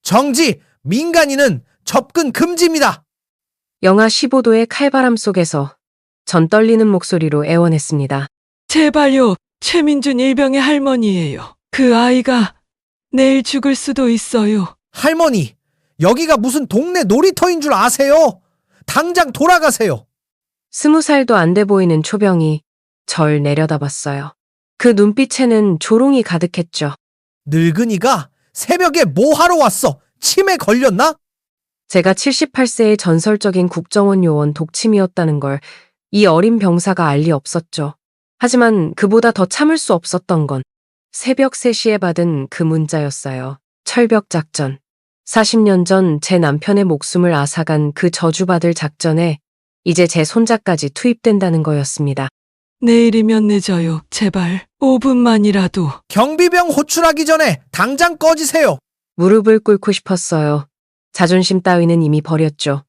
정지! 민간인은 접근 금지입니다. 영하 15도의 칼바람 속에서 전 떨리는 목소리로 애원했습니다. 제발요. 최민준 일병의 할머니예요. 그 아이가 내일 죽을 수도 있어요. 할머니, 여기가 무슨 동네 놀이터인 줄 아세요? 당장 돌아가세요. 20살도 안 돼 보이는 초병이 절 내려다봤어요. 그 눈빛에는 조롱이 가득했죠. 늙은이가 새벽에 뭐 하러 왔어? 치매 걸렸나? 제가 78세의 전설적인 국정원 요원 독침이었다는 걸 이 어린 병사가 알 리 없었죠. 하지만 그보다 더 참을 수 없었던 건 새벽 3시에 받은 그 문자였어요. 철벽 작전. 40년 전 제 남편의 목숨을 앗아간 그 저주받을 작전에 이제 제 손자까지 투입된다는 거였습니다. 내일이면 늦어요. 제발 5분만이라도. 경비병 호출하기 전에 당장 꺼지세요. 무릎을 꿇고 싶었어요. 자존심 따위는 이미 버렸죠.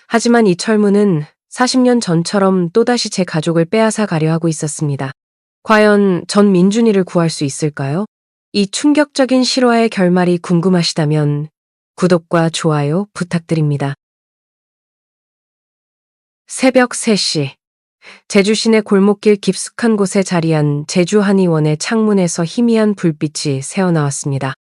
하지만 이 철문은 40년 전처럼 또다시 제 가족을 빼앗아 가려 하고 있었습니다. 과연 전 민준이를 구할 수 있을까요? 이 충격적인 실화의 결말이 궁금하시다면 구독과 좋아요 부탁드립니다. 새벽 3시. 제주 시내 골목길 깊숙한 곳에 자리한 제주 한의원의 창문에서 희미한 불빛이 새어나왔습니다.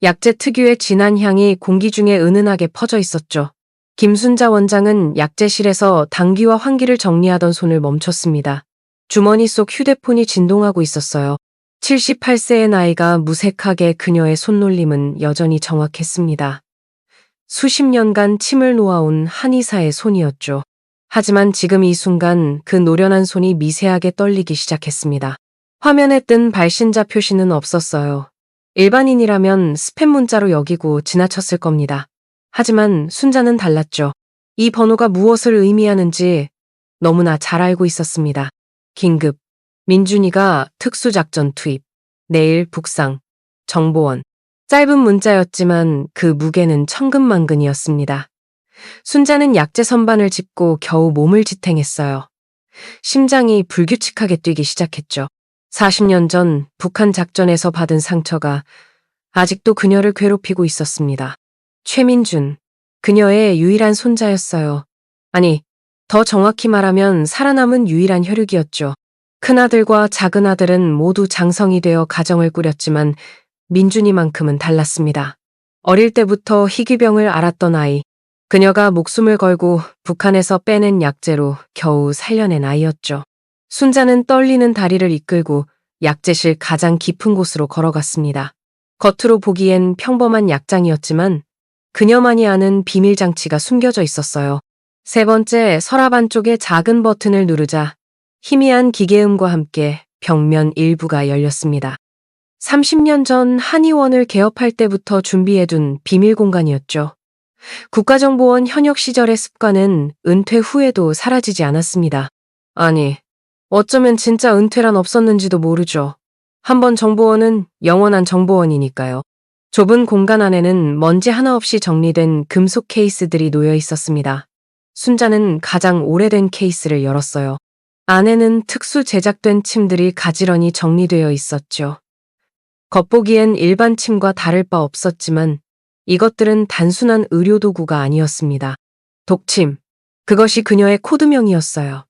약재 특유의 진한 향이 공기 중에 은은하게 퍼져 있었죠. 김순자 원장은 약재실에서 당귀와 환기를 정리하던 손을 멈췄습니다. 주머니 속 휴대폰이 진동하고 있었어요. 78세의 나이가 무색하게 그녀의 손놀림은 여전히 정확했습니다. 수십 년간 침을 놓아온 한의사의 손이었죠. 하지만 지금 이 순간 그 노련한 손이 미세하게 떨리기 시작했습니다. 화면에 뜬 발신자 표시는 없었어요. 일반인이라면 스팸 문자로 여기고 지나쳤을 겁니다. 하지만 순자는 달랐죠. 이 번호가 무엇을 의미하는지 너무나 잘 알고 있었습니다. 긴급, 민준이가 특수작전 투입, 내일 북상, 정보원. 짧은 문자였지만 그 무게는 천근만근이었습니다. 순자는 약재 선반을 짚고 겨우 몸을 지탱했어요. 심장이 불규칙하게 뛰기 시작했죠. 40년 전 북한 작전에서 받은 상처가 아직도 그녀를 괴롭히고 있었습니다. 최민준, 그녀의 유일한 손자였어요. 아니, 더 정확히 말하면 살아남은 유일한 혈육이었죠. 큰아들과 작은아들은 모두 장성이 되어 가정을 꾸렸지만 민준이만큼은 달랐습니다. 어릴 때부터 희귀병을 앓았던 아이, 그녀가 목숨을 걸고 북한에서 빼낸 약재로 겨우 살려낸 아이였죠. 순자는 떨리는 다리를 이끌고 약재실 가장 깊은 곳으로 걸어갔습니다. 겉으로 보기엔 평범한 약장이었지만 그녀만이 아는 비밀 장치가 숨겨져 있었어요. 세 번째 서랍 안쪽의 작은 버튼을 누르자 희미한 기계음과 함께 벽면 일부가 열렸습니다. 30년 전 한의원을 개업할 때부터 준비해둔 비밀 공간이었죠. 국가정보원 현역 시절의 습관은 은퇴 후에도 사라지지 않았습니다. 아니, 어쩌면 진짜 은퇴란 없었는지도 모르죠. 한번 정보원은 영원한 정보원이니까요. 좁은 공간 안에는 먼지 하나 없이 정리된 금속 케이스들이 놓여 있었습니다. 순자는 가장 오래된 케이스를 열었어요. 안에는 특수 제작된 침들이 가지런히 정리되어 있었죠. 겉보기엔 일반 침과 다를 바 없었지만 이것들은 단순한 의료도구가 아니었습니다. 독침, 그것이 그녀의 코드명이었어요.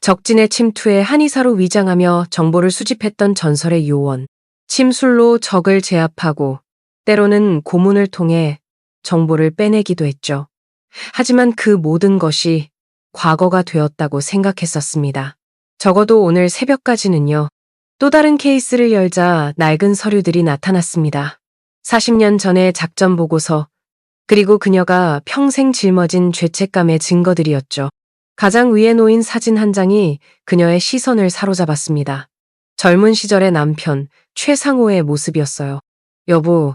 적진의 침투에 한의사로 위장하며 정보를 수집했던 전설의 요원. 침술로 적을 제압하고 때로는 고문을 통해 정보를 빼내기도 했죠. 하지만 그 모든 것이 과거가 되었다고 생각했었습니다. 적어도 오늘 새벽까지는요. 또 다른 케이스를 열자 낡은 서류들이 나타났습니다. 40년 전의 작전 보고서, 그리고 그녀가 평생 짊어진 죄책감의 증거들이었죠. 가장 위에 놓인 사진 한 장이 그녀의 시선을 사로잡았습니다. 젊은 시절의 남편, 최상호의 모습이었어요. 여보,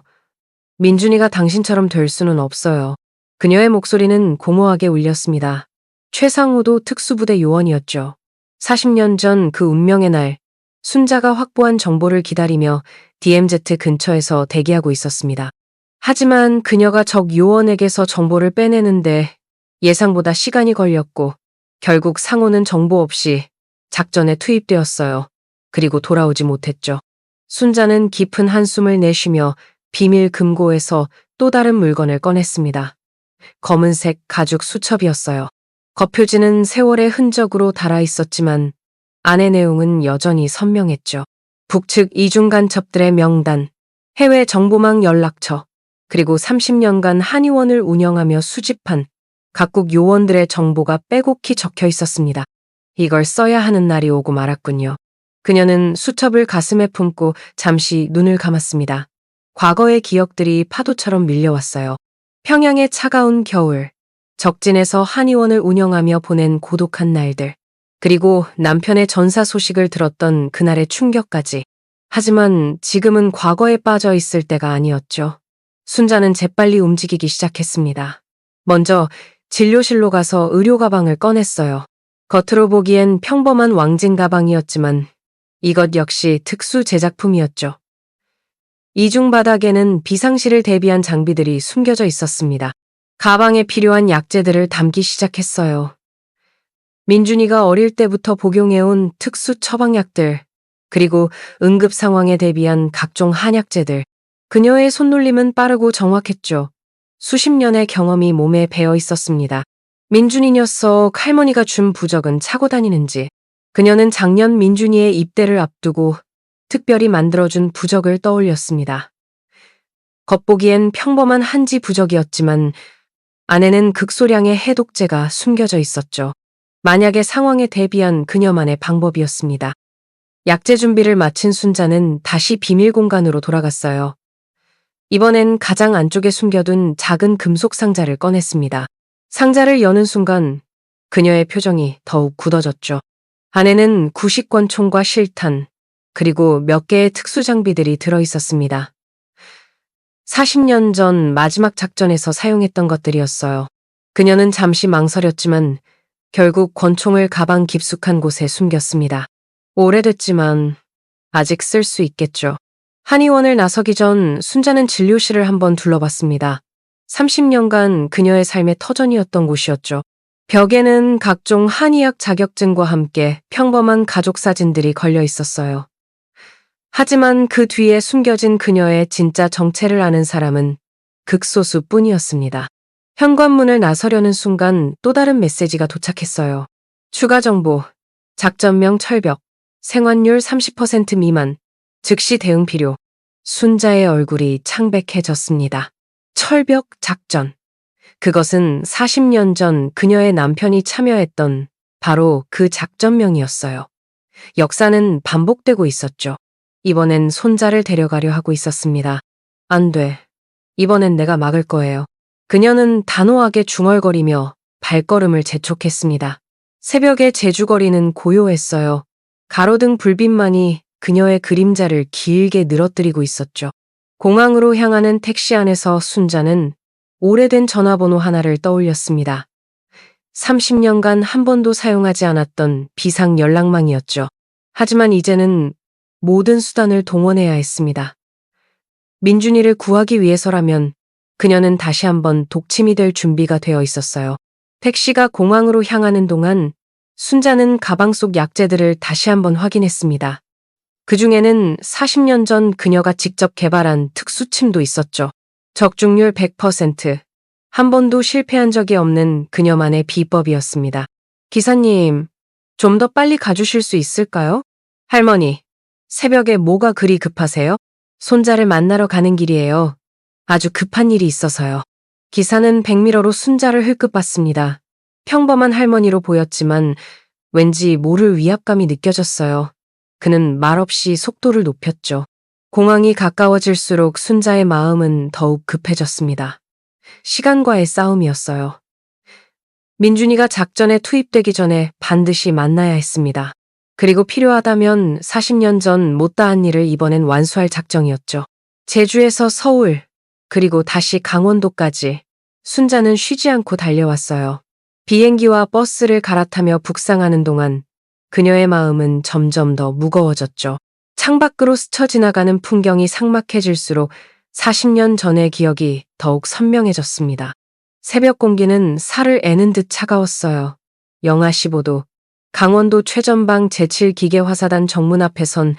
민준이가 당신처럼 될 수는 없어요. 그녀의 목소리는 공허하게 울렸습니다. 최상호도 특수부대 요원이었죠. 40년 전 그 운명의 날, 순자가 확보한 정보를 기다리며 DMZ 근처에서 대기하고 있었습니다. 하지만 그녀가 적 요원에게서 정보를 빼내는데 예상보다 시간이 걸렸고 결국 상호는 정보 없이 작전에 투입되었어요. 그리고 돌아오지 못했죠. 순자는 깊은 한숨을 내쉬며 비밀 금고에서 또 다른 물건을 꺼냈습니다. 검은색 가죽 수첩이었어요. 겉표지는 세월의 흔적으로 닳아 있었지만 안의 내용은 여전히 선명했죠. 북측 이중 간첩들의 명단, 해외 정보망 연락처, 그리고 30년간 한의원을 운영하며 수집한 각국 요원들의 정보가 빼곡히 적혀 있었습니다. 이걸 써야 하는 날이 오고 말았군요. 그녀는 수첩을 가슴에 품고 잠시 눈을 감았습니다. 과거의 기억들이 파도처럼 밀려왔어요. 평양의 차가운 겨울, 적진에서 한의원을 운영하며 보낸 고독한 날들, 그리고 남편의 전사 소식을 들었던 그날의 충격까지. 하지만 지금은 과거에 빠져 있을 때가 아니었죠. 순자는 재빨리 움직이기 시작했습니다. 먼저 진료실로 가서 의료 가방을 꺼냈어요. 겉으로 보기엔 평범한 왕진 가방이었지만 이것 역시 특수 제작품이었죠. 이중 바닥에는 비상시를 대비한 장비들이 숨겨져 있었습니다. 가방에 필요한 약재들을 담기 시작했어요. 민준이가 어릴 때부터 복용해온 특수 처방약들, 그리고 응급 상황에 대비한 각종 한약재들. 그녀의 손놀림은 빠르고 정확했죠. 수십 년의 경험이 몸에 배어 있었습니다. 민준이 녀석 할머니가 준 부적은 차고 다니는지. 그녀는 작년 민준이의 입대를 앞두고 특별히 만들어준 부적을 떠올렸습니다. 겉보기엔 평범한 한지 부적이었지만 안에는 극소량의 해독제가 숨겨져 있었죠. 만약의 상황에 대비한 그녀만의 방법이었습니다. 약재 준비를 마친 순자는 다시 비밀 공간으로 돌아갔어요. 이번엔 가장 안쪽에 숨겨둔 작은 금속 상자를 꺼냈습니다. 상자를 여는 순간 그녀의 표정이 더욱 굳어졌죠. 안에는 구식권총과 실탄, 그리고 몇 개의 특수 장비들이 들어있었습니다. 40년 전 마지막 작전에서 사용했던 것들이었어요. 그녀는 잠시 망설였지만 결국 권총을 가방 깊숙한 곳에 숨겼습니다. 오래됐지만 아직 쓸 수 있겠죠. 한의원을 나서기 전 순자는 진료실을 한번 둘러봤습니다. 30년간 그녀의 삶의 터전이었던 곳이었죠. 벽에는 각종 한의학 자격증과 함께 평범한 가족 사진들이 걸려 있었어요. 하지만 그 뒤에 숨겨진 그녀의 진짜 정체를 아는 사람은 극소수뿐이었습니다. 현관문을 나서려는 순간 또 다른 메시지가 도착했어요. 추가 정보, 작전명 철벽, 생환율 30% 미만, 즉시 대응 필요. 순자의 얼굴이 창백해졌습니다. 철벽 작전. 그것은 40년 전 그녀의 남편이 참여했던 바로 그 작전명이었어요. 역사는 반복되고 있었죠. 이번엔 손자를 데려가려 하고 있었습니다. 안 돼. 이번엔 내가 막을 거예요. 그녀는 단호하게 중얼거리며 발걸음을 재촉했습니다. 새벽의 제주거리는 고요했어요. 가로등 불빛만이 그녀의 그림자를 길게 늘어뜨리고 있었죠. 공항으로 향하는 택시 안에서 순자는 오래된 전화번호 하나를 떠올렸습니다. 30년간 한 번도 사용하지 않았던 비상 연락망이었죠. 하지만 이제는 모든 수단을 동원해야 했습니다. 민준이를 구하기 위해서라면 그녀는 다시 한번 독침이 될 준비가 되어 있었어요. 택시가 공항으로 향하는 동안 순자는 가방 속 약재들을 다시 한번 확인했습니다. 그중에는 40년 전 그녀가 직접 개발한 특수침도 있었죠. 적중률 100%. 한 번도 실패한 적이 없는 그녀만의 비법이었습니다. 기사님, 좀 더 빨리 가주실 수 있을까요? 할머니, 새벽에 뭐가 그리 급하세요? 손자를 만나러 가는 길이에요. 아주 급한 일이 있어서요. 기사는 백미러로 순자를 흘끗봤습니다. 평범한 할머니로 보였지만 왠지 모를 위압감이 느껴졌어요. 그는 말없이 속도를 높였죠. 공항이 가까워질수록 순자의 마음은 더욱 급해졌습니다. 시간과의 싸움이었어요. 민준이가 작전에 투입되기 전에 반드시 만나야 했습니다. 그리고 필요하다면 40년 전 못다한 일을 이번엔 완수할 작정이었죠. 제주에서 서울, 그리고 다시 강원도까지 순자는 쉬지 않고 달려왔어요. 비행기와 버스를 갈아타며 북상하는 동안 그녀의 마음은 점점 더 무거워졌죠. 창밖으로 스쳐 지나가는 풍경이 삭막해질수록 40년 전의 기억이 더욱 선명해졌습니다. 새벽 공기는 살을 애는 듯 차가웠어요. 영하 15도. 강원도 최전방 제7기계화사단 정문 앞에 선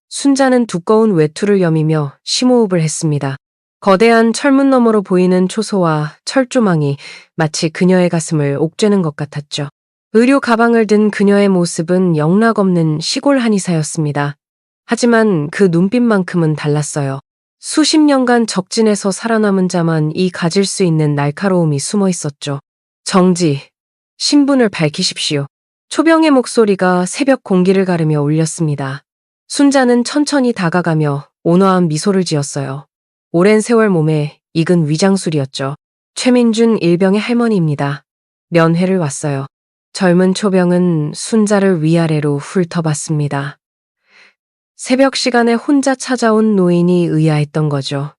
순자는 두꺼운 외투를 여미며 심호흡을 했습니다. 거대한 철문 너머로 보이는 초소와 철조망이 마치 그녀의 가슴을 옥죄는 것 같았죠. 의료 가방을 든 그녀의 모습은 영락없는 시골 한의사였습니다. 하지만 그 눈빛만큼은 달랐어요. 수십 년간 적진에서 살아남은 자만 이 가질 수 있는 날카로움이 숨어 있었죠. 정지, 신분을 밝히십시오. 초병의 목소리가 새벽 공기를 가르며 울렸습니다. 순자는 천천히 다가가며 온화한 미소를 지었어요. 오랜 세월 몸에 익은 위장술이었죠. 최민준 일병의 할머니입니다. 면회를 왔어요. 젊은 초병은 순자를 위아래로 훑어봤습니다. 새벽 시간에 혼자 찾아온 노인이 의아했던 거죠.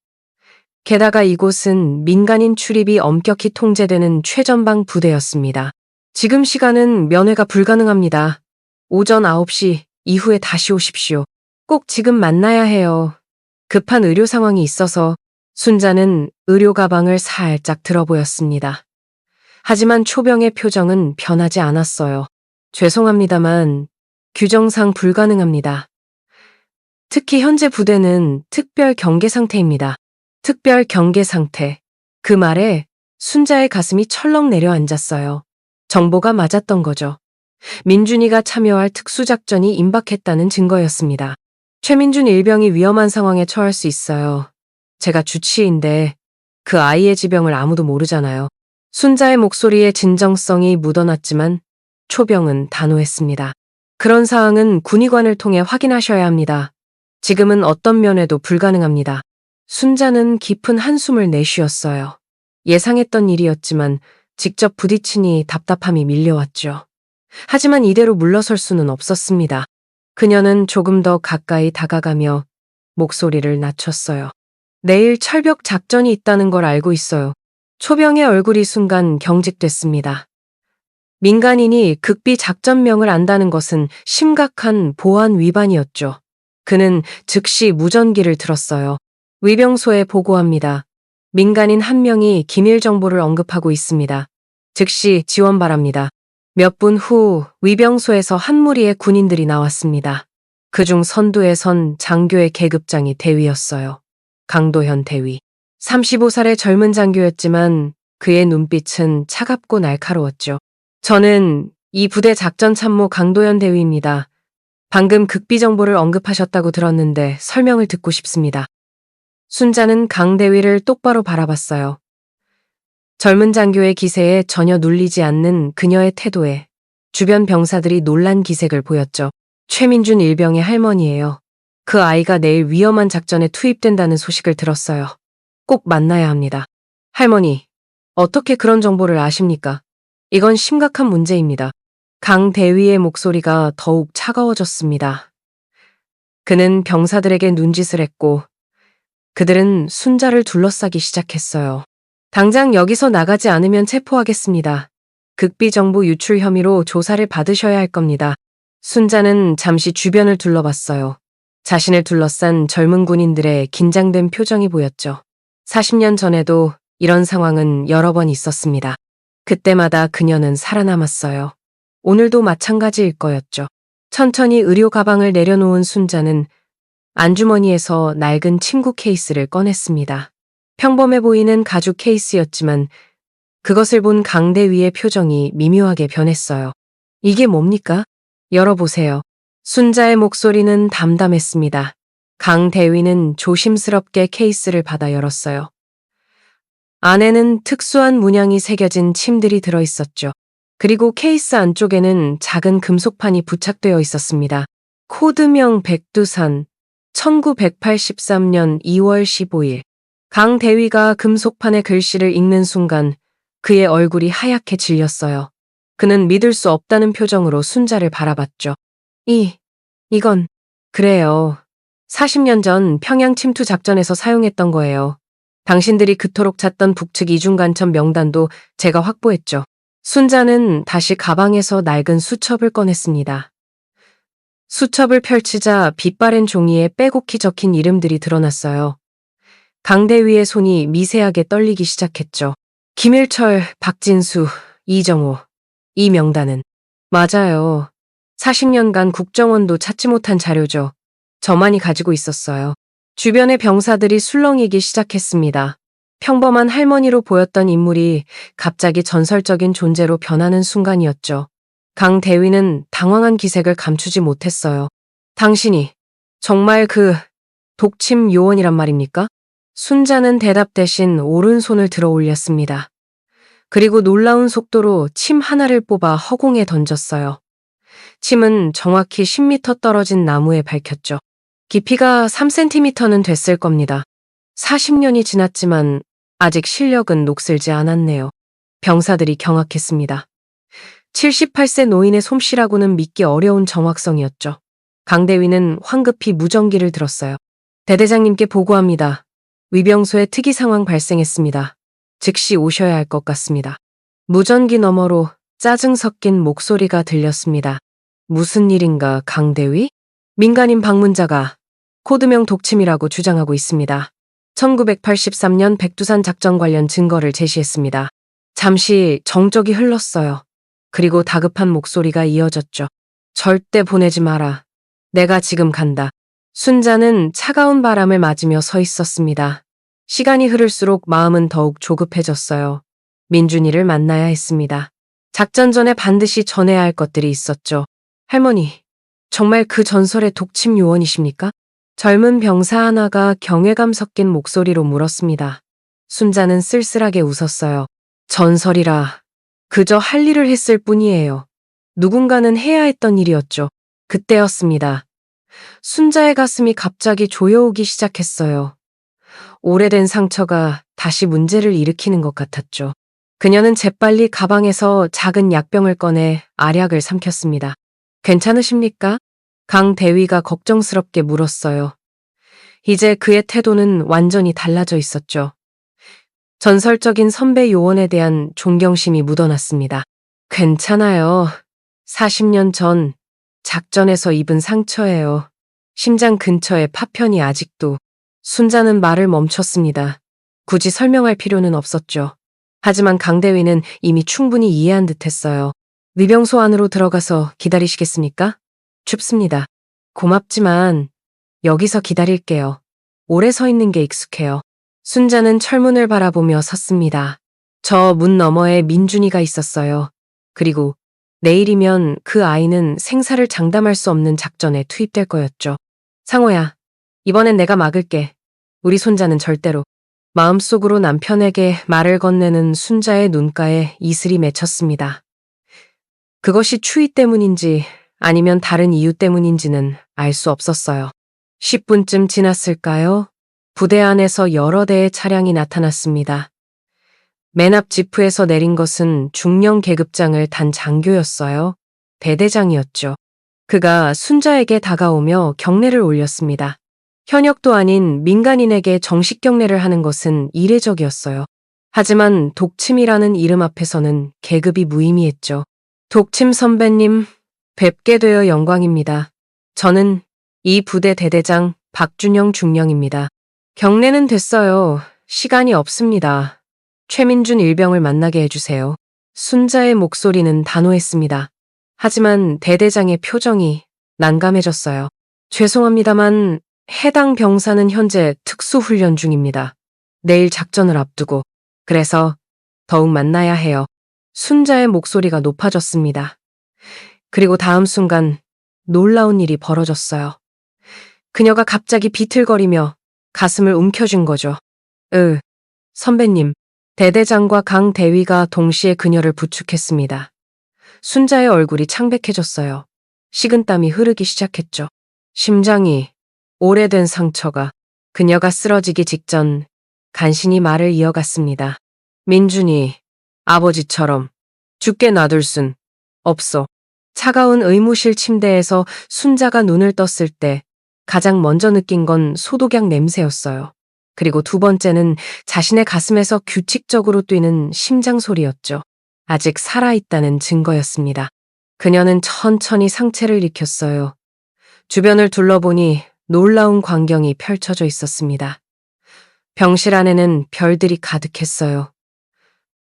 게다가 이곳은 민간인 출입이 엄격히 통제되는 최전방 부대였습니다. 지금 시간은 면회가 불가능합니다. 오전 9시 이후에 다시 오십시오. 꼭 지금 만나야 해요. 급한 의료 상황이 있어서. 순자는 의료 가방을 살짝 들어보였습니다. 하지만 초병의 표정은 변하지 않았어요. 죄송합니다만 규정상 불가능합니다. 특히 현재 부대는 특별 경계 상태입니다. 특별 경계 상태. 그 말에 순자의 가슴이 철렁 내려앉았어요. 정보가 맞았던 거죠. 민준이가 참여할 특수작전이 임박했다는 증거였습니다. 최민준 일병이 위험한 상황에 처할 수 있어요. 제가 주치의인데 그 아이의 지병을 아무도 모르잖아요. 순자의 목소리에 진정성이 묻어났지만 초병은 단호했습니다. 그런 사항은 군의관을 통해 확인하셔야 합니다. 지금은 어떤 면에도 불가능합니다. 순자는 깊은 한숨을 내쉬었어요. 예상했던 일이었지만 직접 부딪히니 답답함이 밀려왔죠. 하지만 이대로 물러설 수는 없었습니다. 그녀는 조금 더 가까이 다가가며 목소리를 낮췄어요. 내일 철벽 작전이 있다는 걸 알고 있어요. 초병의 얼굴이 순간 경직됐습니다. 민간인이 극비 작전명을 안다는 것은 심각한 보안 위반이었죠. 그는 즉시 무전기를 들었어요. 위병소에 보고합니다. 민간인 한 명이 기밀 정보를 언급하고 있습니다. 즉시 지원 바랍니다. 몇 분 후 위병소에서 한 무리의 군인들이 나왔습니다. 그중 선두에 선 장교의 계급장이 대위였어요. 강도현 대위. 35살의 젊은 장교였지만 그의 눈빛은 차갑고 날카로웠죠. 저는 이 부대 작전 참모 강도현 대위입니다. 방금 극비 정보를 언급하셨다고 들었는데 설명을 듣고 싶습니다. 순자는 강 대위를 똑바로 바라봤어요. 젊은 장교의 기세에 전혀 눌리지 않는 그녀의 태도에 주변 병사들이 놀란 기색을 보였죠. 최민준 일병의 할머니예요. 그 아이가 내일 위험한 작전에 투입된다는 소식을 들었어요. 꼭 만나야 합니다. 할머니, 어떻게 그런 정보를 아십니까? 이건 심각한 문제입니다. 강 대위의 목소리가 더욱 차가워졌습니다. 그는 병사들에게 눈짓을 했고 그들은 순자를 둘러싸기 시작했어요. 당장 여기서 나가지 않으면 체포하겠습니다. 극비 정보 유출 혐의로 조사를 받으셔야 할 겁니다. 순자는 잠시 주변을 둘러봤어요. 자신을 둘러싼 젊은 군인들의 긴장된 표정이 보였죠. 40년 전에도 이런 상황은 여러 번 있었습니다. 그때마다 그녀는 살아남았어요. 오늘도 마찬가지일 거였죠. 천천히 의료 가방을 내려놓은 순자는 안주머니에서 낡은 침구 케이스를 꺼냈습니다. 평범해 보이는 가죽 케이스였지만 그것을 본 강대위의 표정이 미묘하게 변했어요. 이게 뭡니까? 열어보세요. 순자의 목소리는 담담했습니다. 강대위는 조심스럽게 케이스를 받아 열었어요. 안에는 특수한 문양이 새겨진 침들이 들어있었죠. 그리고 케이스 안쪽에는 작은 금속판이 부착되어 있었습니다. 코드명 백두산 1983년 2월 15일. 강 대위가 금속판의 글씨를 읽는 순간 그의 얼굴이 하얗게 질렸어요. 그는 믿을 수 없다는 표정으로 순자를 바라봤죠. 이건, 그래요. 40년 전 평양 침투 작전에서 사용했던 거예요. 당신들이 그토록 찾던 북측 이중간첩 명단도 제가 확보했죠. 순자는 다시 가방에서 낡은 수첩을 꺼냈습니다. 수첩을 펼치자 빛바랜 종이에 빼곡히 적힌 이름들이 드러났어요. 강대위의 손이 미세하게 떨리기 시작했죠. 김일철, 박진수, 이정호. 이 명단은 맞아요. 40년간 국정원도 찾지 못한 자료죠. 저만이 가지고 있었어요. 주변의 병사들이 술렁이기 시작했습니다. 평범한 할머니로 보였던 인물이 갑자기 전설적인 존재로 변하는 순간이었죠. 강 대위는 당황한 기색을 감추지 못했어요. 당신이 정말 그 독침 요원이란 말입니까? 순자는 대답 대신 오른손을 들어 올렸습니다. 그리고 놀라운 속도로 침 하나를 뽑아 허공에 던졌어요. 침은 정확히 10m 떨어진 나무에 밝혔죠. 깊이가 3cm는 됐을 겁니다. 40년이 지났지만 아직 실력은 녹슬지 않았네요. 병사들이 경악했습니다. 78세 노인의 솜씨라고는 믿기 어려운 정확성이었죠. 강대위는 황급히 무전기를 들었어요. 대대장님께 보고합니다. 위병소에 특이 상황 발생했습니다. 즉시 오셔야 할 것 같습니다. 무전기 너머로 짜증 섞인 목소리가 들렸습니다. 무슨 일인가, 강대위? 민간인 방문자가 코드명 독침이라고 주장하고 있습니다. 1983년 백두산 작전 관련 증거를 제시했습니다. 잠시 정적이 흘렀어요. 그리고 다급한 목소리가 이어졌죠. 절대 보내지 마라. 내가 지금 간다. 순자는 차가운 바람을 맞으며 서 있었습니다. 시간이 흐를수록 마음은 더욱 조급해졌어요. 민준이를 만나야 했습니다. 작전 전에 반드시 전해야 할 것들이 있었죠. 할머니, 정말 그 전설의 독침 요원이십니까? 젊은 병사 하나가 경외감 섞인 목소리로 물었습니다. 순자는 쓸쓸하게 웃었어요. 전설이라 그저 할 일을 했을 뿐이에요. 누군가는 해야 했던 일이었죠. 그때였습니다. 순자의 가슴이 갑자기 조여오기 시작했어요. 오래된 상처가 다시 문제를 일으키는 것 같았죠. 그녀는 재빨리 가방에서 작은 약병을 꺼내 알약을 삼켰습니다. 괜찮으십니까? 강 대위가 걱정스럽게 물었어요. 이제 그의 태도는 완전히 달라져 있었죠. 전설적인 선배 요원에 대한 존경심이 묻어났습니다. 괜찮아요. 40년 전 작전에서 입은 상처예요. 심장 근처에 파편이 아직도. 순자는 말을 멈췄습니다. 굳이 설명할 필요는 없었죠. 하지만 강대위는 이미 충분히 이해한 듯했어요. 위병소 안으로 들어가서 기다리시겠습니까? 춥습니다. 고맙지만 여기서 기다릴게요. 오래 서 있는 게 익숙해요. 순자는 철문을 바라보며 섰습니다. 저 문 너머에 민준이가 있었어요. 그리고 내일이면 그 아이는 생사를 장담할 수 없는 작전에 투입될 거였죠. 상호야, 이번엔 내가 막을게. 우리 손자는 절대로. 마음속으로 남편에게 말을 건네는 순자의 눈가에 이슬이 맺혔습니다. 그것이 추위 때문인지 아니면 다른 이유 때문인지는 알 수 없었어요. 10분쯤 지났을까요? 부대 안에서 여러 대의 차량이 나타났습니다. 맨 앞 지프에서 내린 것은 중령 계급장을 단 장교였어요. 대대장이었죠. 그가 순자에게 다가오며 경례를 올렸습니다. 현역도 아닌 민간인에게 정식 경례를 하는 것은 이례적이었어요. 하지만 독침이라는 이름 앞에서는 계급이 무의미했죠. 독침 선배님, 뵙게 되어 영광입니다. 저는 이 부대 대대장 박준영 중령입니다. 경례는 됐어요. 시간이 없습니다. 최민준 일병을 만나게 해주세요. 순자의 목소리는 단호했습니다. 하지만 대대장의 표정이 난감해졌어요. 죄송합니다만 해당 병사는 현재 특수훈련 중입니다. 내일 작전을 앞두고. 그래서 더욱 만나야 해요. 순자의 목소리가 높아졌습니다. 그리고 다음 순간 놀라운 일이 벌어졌어요. 그녀가 갑자기 비틀거리며 가슴을 움켜쥔 거죠. 선배님. 대대장과 강 대위가 동시에 그녀를 부축했습니다. 순자의 얼굴이 창백해졌어요. 식은땀이 흐르기 시작했죠. 심장이 오래된 상처가. 그녀가 쓰러지기 직전 간신히 말을 이어갔습니다. 민준이 아버지처럼 죽게 놔둘 순 없어. 차가운 의무실 침대에서 순자가 눈을 떴을 때 가장 먼저 느낀 건 소독약 냄새였어요. 그리고 두 번째는 자신의 가슴에서 규칙적으로 뛰는 심장 소리였죠. 아직 살아있다는 증거였습니다. 그녀는 천천히 상체를 익혔어요. 주변을 둘러보니 놀라운 광경이 펼쳐져 있었습니다. 병실 안에는 별들이 가득했어요.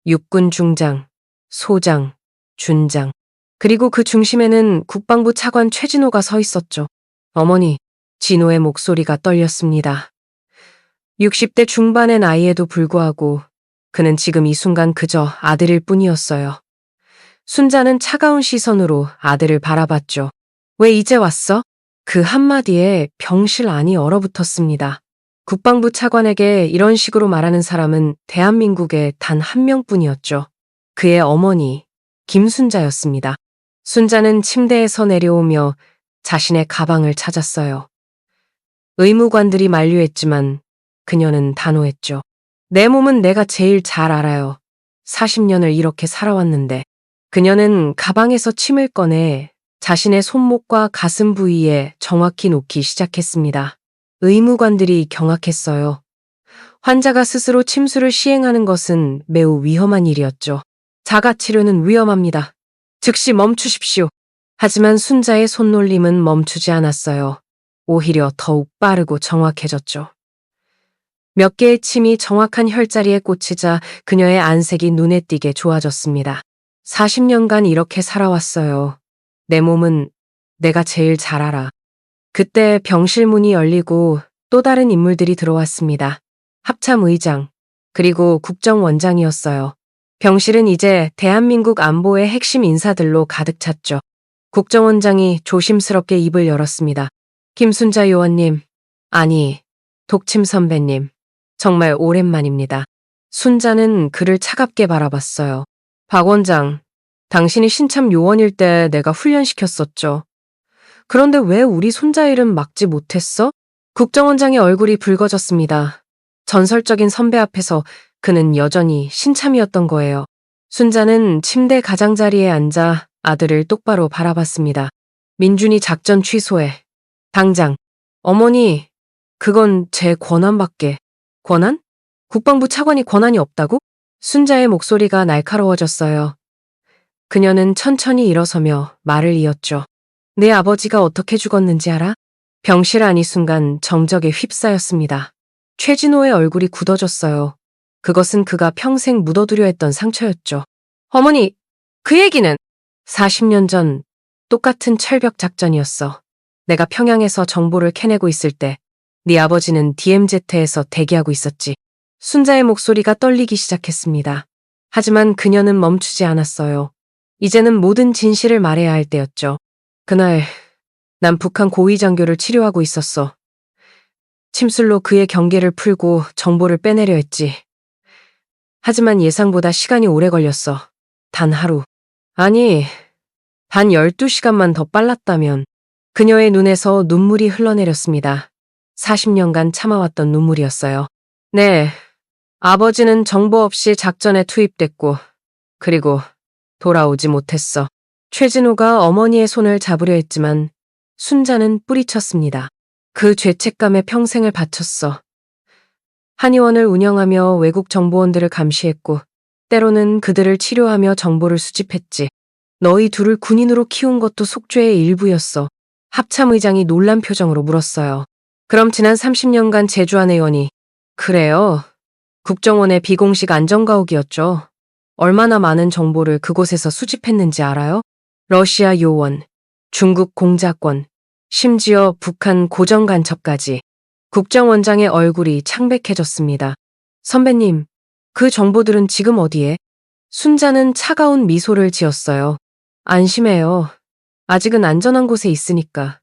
육군 중장, 소장, 준장, 그리고 그 중심에는 국방부 차관 최진호가 서 있었죠. 어머니, 진호의 목소리가 떨렸습니다. 60대 중반의 나이에도 불구하고 그는 지금 이 순간 그저 아들일 뿐이었어요. 순자는 차가운 시선으로 아들을 바라봤죠. 왜 이제 왔어? 그 한마디에 병실 안이 얼어붙었습니다. 국방부 차관에게 이런 식으로 말하는 사람은 대한민국에 단 한 명뿐이었죠. 그의 어머니, 김순자였습니다. 순자는 침대에서 내려오며 자신의 가방을 찾았어요. 의무관들이 만류했지만 그녀는 단호했죠. 내 몸은 내가 제일 잘 알아요. 40년을 이렇게 살아왔는데. 그녀는 가방에서 침을 꺼내 자신의 손목과 가슴 부위에 정확히 놓기 시작했습니다. 의무관들이 경악했어요. 환자가 스스로 침수를 시행하는 것은 매우 위험한 일이었죠. 자가치료는 위험합니다. 즉시 멈추십시오. 하지만 순자의 손놀림은 멈추지 않았어요. 오히려 더욱 빠르고 정확해졌죠. 몇 개의 침이 정확한 혈자리에 꽂히자 그녀의 안색이 눈에 띄게 좋아졌습니다. 40년간 이렇게 살아왔어요. 내 몸은 내가 제일 잘 알아. 그때 병실 문이 열리고 또 다른 인물들이 들어왔습니다. 합참의장, 그리고 국정원장이었어요. 병실은 이제 대한민국 안보의 핵심 인사들로 가득 찼죠. 국정원장이 조심스럽게 입을 열었습니다. 김순자 요원님, 아니, 독침 선배님, 정말 오랜만입니다. 순자는 그를 차갑게 바라봤어요. 박 원장, 당신이 신참 요원일 때 내가 훈련시켰었죠. 그런데 왜 우리 손자 일은 막지 못했어? 국정원장의 얼굴이 붉어졌습니다. 전설적인 선배 앞에서 그는 여전히 신참이었던 거예요. 순자는 침대 가장자리에 앉아 아들을 똑바로 바라봤습니다. 민준이 작전 취소해. 당장. 어머니, 그건 제 권한밖에. 권한? 국방부 차관이 권한이 없다고? 순자의 목소리가 날카로워졌어요. 그녀는 천천히 일어서며 말을 이었죠. 내 아버지가 어떻게 죽었는지 알아? 병실 안이 순간 정적에 휩싸였습니다. 최진호의 얼굴이 굳어졌어요. 그것은 그가 평생 묻어두려 했던 상처였죠. 어머니, 그 얘기는 40년 전 똑같은 철벽 작전이었어. 내가 평양에서 정보를 캐내고 있을 때 네 아버지는 DMZ에서 대기하고 있었지. 순자의 목소리가 떨리기 시작했습니다. 하지만 그녀는 멈추지 않았어요. 이제는 모든 진실을 말해야 할 때였죠. 그날 난 북한 고위 장교를 치료하고 있었어. 침술로 그의 경계를 풀고 정보를 빼내려 했지. 하지만 예상보다 시간이 오래 걸렸어. 단 하루. 아니, 단 12시간만 더 빨랐다면. 그녀의 눈에서 눈물이 흘러내렸습니다. 40년간 참아왔던 눈물이었어요. 네, 아버지는 정보 없이 작전에 투입됐고, 그리고 돌아오지 못했어. 최진호가 어머니의 손을 잡으려 했지만 순자는 뿌리쳤습니다. 그 죄책감에 평생을 바쳤어. 한의원을 운영하며 외국 정보원들을 감시했고 때로는 그들을 치료하며 정보를 수집했지. 너희 둘을 군인으로 키운 것도 속죄의 일부였어. 합참의장이 놀란 표정으로 물었어요. 그럼 지난 30년간 제주한 의원이 그래요. 국정원의 비공식 안전가옥이었죠. 얼마나 많은 정보를 그곳에서 수집했는지 알아요? 러시아 요원, 중국 공작원, 심지어 북한 고정 간첩까지. 국정원장의 얼굴이 창백해졌습니다. 선배님, 그 정보들은 지금 어디에? 순자는 차가운 미소를 지었어요. 안심해요. 아직은 안전한 곳에 있으니까.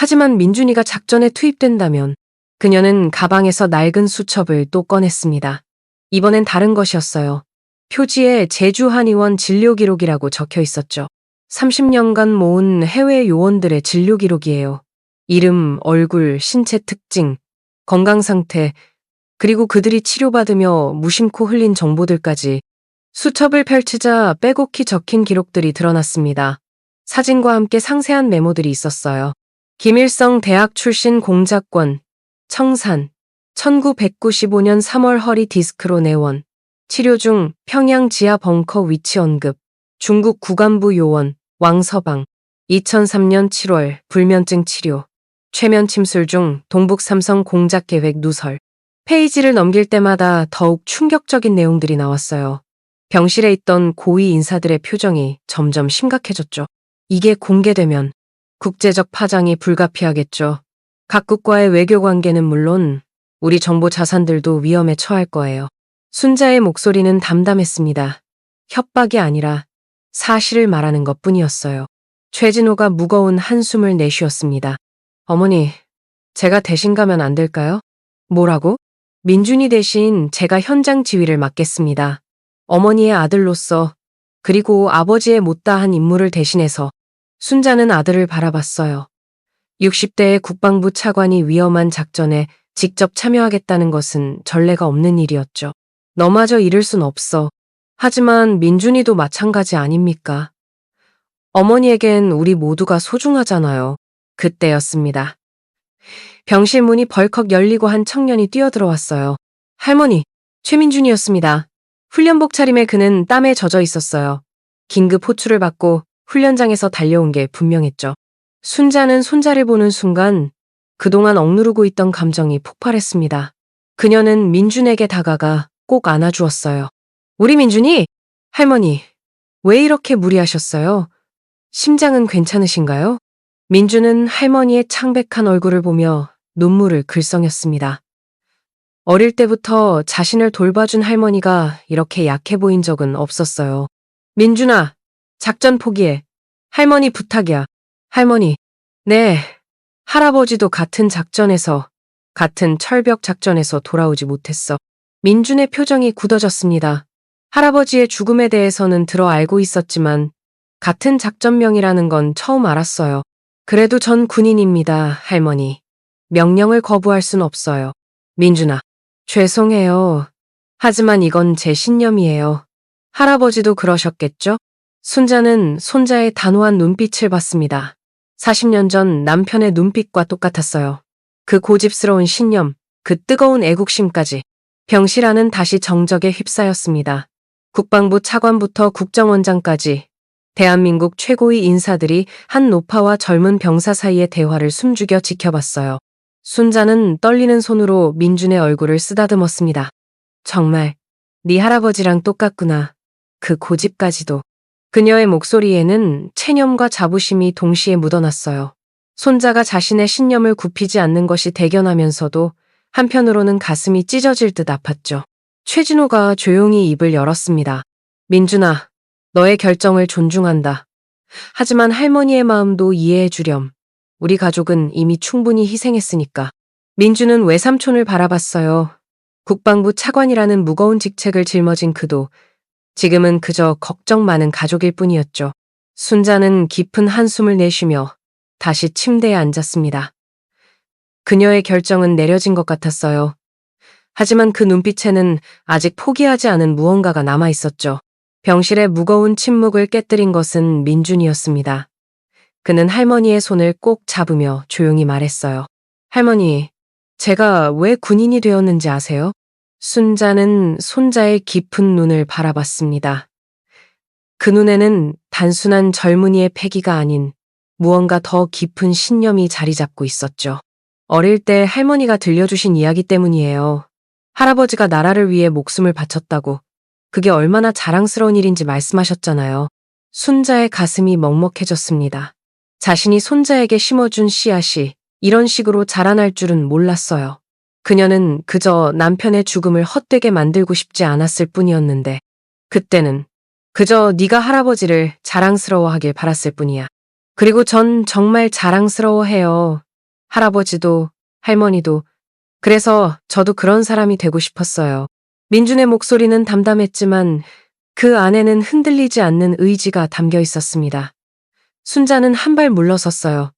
하지만 민준이가 작전에 투입된다면 그녀는 가방에서 낡은 수첩을 또 꺼냈습니다. 이번엔 다른 것이었어요. 표지에 제주 한의원 진료 기록이라고 적혀 있었죠. 30년간 모은 해외 요원들의 진료 기록이에요. 이름, 얼굴, 신체 특징, 건강 상태, 그리고 그들이 치료받으며 무심코 흘린 정보들까지. 수첩을 펼치자 빼곡히 적힌 기록들이 드러났습니다. 사진과 함께 상세한 메모들이 있었어요. 김일성 대학 출신 공작권, 청산, 1995년 3월 허리 디스크로 내원, 치료 중 평양 지하 벙커 위치 언급, 중국 국안부 요원, 왕서방, 2003년 7월 불면증 치료, 최면 침술 중 동북 삼성 공작 계획 누설. 페이지를 넘길 때마다 더욱 충격적인 내용들이 나왔어요. 병실에 있던 고위 인사들의 표정이 점점 심각해졌죠. 이게 공개되면 국제적 파장이 불가피하겠죠. 각국과의 외교 관계는 물론 우리 정보 자산들도 위험에 처할 거예요. 순자의 목소리는 담담했습니다. 협박이 아니라 사실을 말하는 것 뿐이었어요. 최진호가 무거운 한숨을 내쉬었습니다. 어머니, 제가 대신 가면 안 될까요? 뭐라고? 민준이 대신 제가 현장 지휘를 맡겠습니다. 어머니의 아들로서 그리고 아버지의 못다한 임무를 대신해서 순자는 아들을 바라봤어요. 60대의 국방부 차관이 위험한 작전에 직접 참여하겠다는 것은 전례가 없는 일이었죠. 너마저 이럴 순 없어. 하지만 민준이도 마찬가지 아닙니까? 어머니에겐 우리 모두가 소중하잖아요. 그때였습니다. 병실 문이 벌컥 열리고 한 청년이 뛰어들어왔어요. 할머니, 최민준이었습니다. 훈련복 차림에 그는 땀에 젖어 있었어요. 긴급 호출을 받고 훈련장에서 달려온 게 분명했죠. 순자는 손자를 보는 순간 그동안 억누르고 있던 감정이 폭발했습니다. 그녀는 민준에게 다가가 꼭 안아주었어요. 우리 민준이? 할머니, 왜 이렇게 무리하셨어요? 심장은 괜찮으신가요? 민준은 할머니의 창백한 얼굴을 보며 눈물을 글썽였습니다. 어릴 때부터 자신을 돌봐준 할머니가 이렇게 약해 보인 적은 없었어요. 민준아, 작전 포기해. 할머니 부탁이야. 할머니, 네. 할아버지도 같은 철벽 작전에서 돌아오지 못했어. 민준의 표정이 굳어졌습니다. 할아버지의 죽음에 대해서는 들어 알고 있었지만 같은 작전명이라는 건 처음 알았어요. 그래도 전 군인입니다, 할머니. 명령을 거부할 순 없어요. 민준아, 죄송해요. 하지만 이건 제 신념이에요. 할아버지도 그러셨겠죠? 순자는 손자의 단호한 눈빛을 봤습니다. 40년 전 남편의 눈빛과 똑같았어요. 그 고집스러운 신념, 그 뜨거운 애국심까지. 병실 안은 다시 정적에 휩싸였습니다. 국방부 차관부터 국정원장까지 대한민국 최고위 인사들이 한 노파와 젊은 병사 사이의 대화를 숨죽여 지켜봤어요. 순자는 떨리는 손으로 민준의 얼굴을 쓰다듬었습니다. 정말 네 할아버지랑 똑같구나. 그 고집까지도. 그녀의 목소리에는 체념과 자부심이 동시에 묻어났어요. 손자가 자신의 신념을 굽히지 않는 것이 대견하면서도 한편으로는 가슴이 찢어질 듯 아팠죠. 최진호가 조용히 입을 열었습니다. 민준아, 너의 결정을 존중한다. 하지만 할머니의 마음도 이해해 주렴. 우리 가족은 이미 충분히 희생했으니까. 민준은 외삼촌을 바라봤어요. 국방부 차관이라는 무거운 직책을 짊어진 그도 지금은 그저 걱정 많은 가족일 뿐이었죠. 순자는 깊은 한숨을 내쉬며 다시 침대에 앉았습니다. 그녀의 결정은 내려진 것 같았어요. 하지만 그 눈빛에는 아직 포기하지 않은 무언가가 남아 있었죠. 병실의 무거운 침묵을 깨뜨린 것은 민준이었습니다. 그는 할머니의 손을 꼭 잡으며 조용히 말했어요. 할머니, 제가 왜 군인이 되었는지 아세요? 순자는 손자의 깊은 눈을 바라봤습니다. 그 눈에는 단순한 젊은이의 패기가 아닌 무언가 더 깊은 신념이 자리 잡고 있었죠. 어릴 때 할머니가 들려주신 이야기 때문이에요. 할아버지가 나라를 위해 목숨을 바쳤다고. 그게 얼마나 자랑스러운 일인지 말씀하셨잖아요. 순자의 가슴이 먹먹해졌습니다. 자신이 손자에게 심어준 씨앗이 이런 식으로 자라날 줄은 몰랐어요. 그녀는 그저 남편의 죽음을 헛되게 만들고 싶지 않았을 뿐이었는데 그때는 그저 네가 할아버지를 자랑스러워하길 바랐을 뿐이야. 그리고 전 정말 자랑스러워해요. 할아버지도 할머니도. 그래서 저도 그런 사람이 되고 싶었어요. 민준의 목소리는 담담했지만 그 안에는 흔들리지 않는 의지가 담겨 있었습니다. 순자는 한 발 물러섰어요.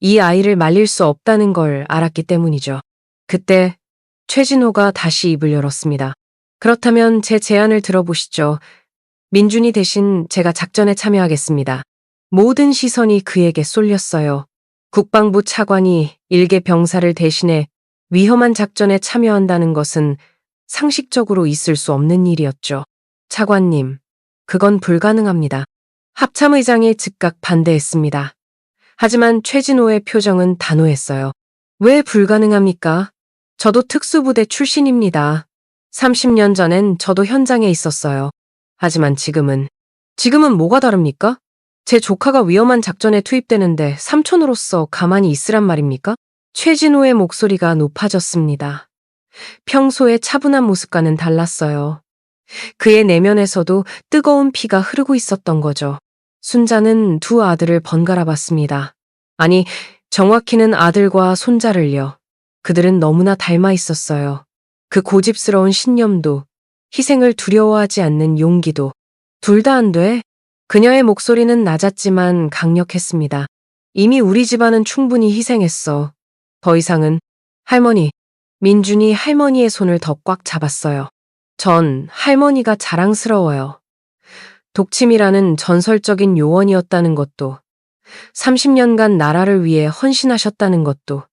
이 아이를 말릴 수 없다는 걸 알았기 때문이죠. 그때 최진호가 다시 입을 열었습니다. 그렇다면 제 제안을 들어보시죠. 민준이 대신 제가 작전에 참여하겠습니다. 모든 시선이 그에게 쏠렸어요. 국방부 차관이 일개 병사를 대신해 위험한 작전에 참여한다는 것은 상식적으로 있을 수 없는 일이었죠. 차관님, 그건 불가능합니다. 합참의장이 즉각 반대했습니다. 하지만 최진호의 표정은 단호했어요. 왜 불가능합니까? 저도 특수부대 출신입니다. 30년 전엔 저도 현장에 있었어요. 하지만 지금은 뭐가 다릅니까? 제 조카가 위험한 작전에 투입되는데 삼촌으로서 가만히 있으란 말입니까? 최진호의 목소리가 높아졌습니다. 평소의 차분한 모습과는 달랐어요. 그의 내면에서도 뜨거운 피가 흐르고 있었던 거죠. 순자는 두 아들을 번갈아 봤습니다. 아니, 정확히는 아들과 손자를요. 그들은 너무나 닮아 있었어요. 그 고집스러운 신념도, 희생을 두려워하지 않는 용기도. 둘 다 안 돼? 그녀의 목소리는 낮았지만 강력했습니다. 이미 우리 집안은 충분히 희생했어. 더 이상은. 할머니. 민준이 할머니의 손을 더 꽉 잡았어요. 전 할머니가 자랑스러워요. 독침이라는 전설적인 요원이었다는 것도, 30년간 나라를 위해 헌신하셨다는 것도.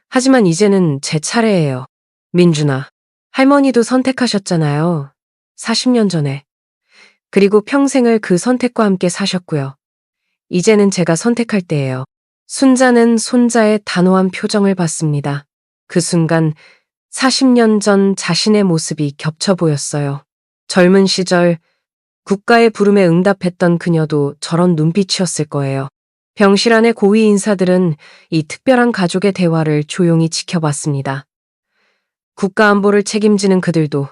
하지만 이제는 제 차례예요. 민준아, 할머니도 선택하셨잖아요. 40년 전에. 그리고 평생을 그 선택과 함께 사셨고요. 이제는 제가 선택할 때예요. 순자는 손자의 단호한 표정을 봤습니다. 그 순간 40년 전 자신의 모습이 겹쳐 보였어요. 젊은 시절 국가의 부름에 응답했던 그녀도 저런 눈빛이었을 거예요. 병실 안의 고위 인사들은 이 특별한 가족의 대화를 조용히 지켜봤습니다. 국가안보를 책임지는 그들도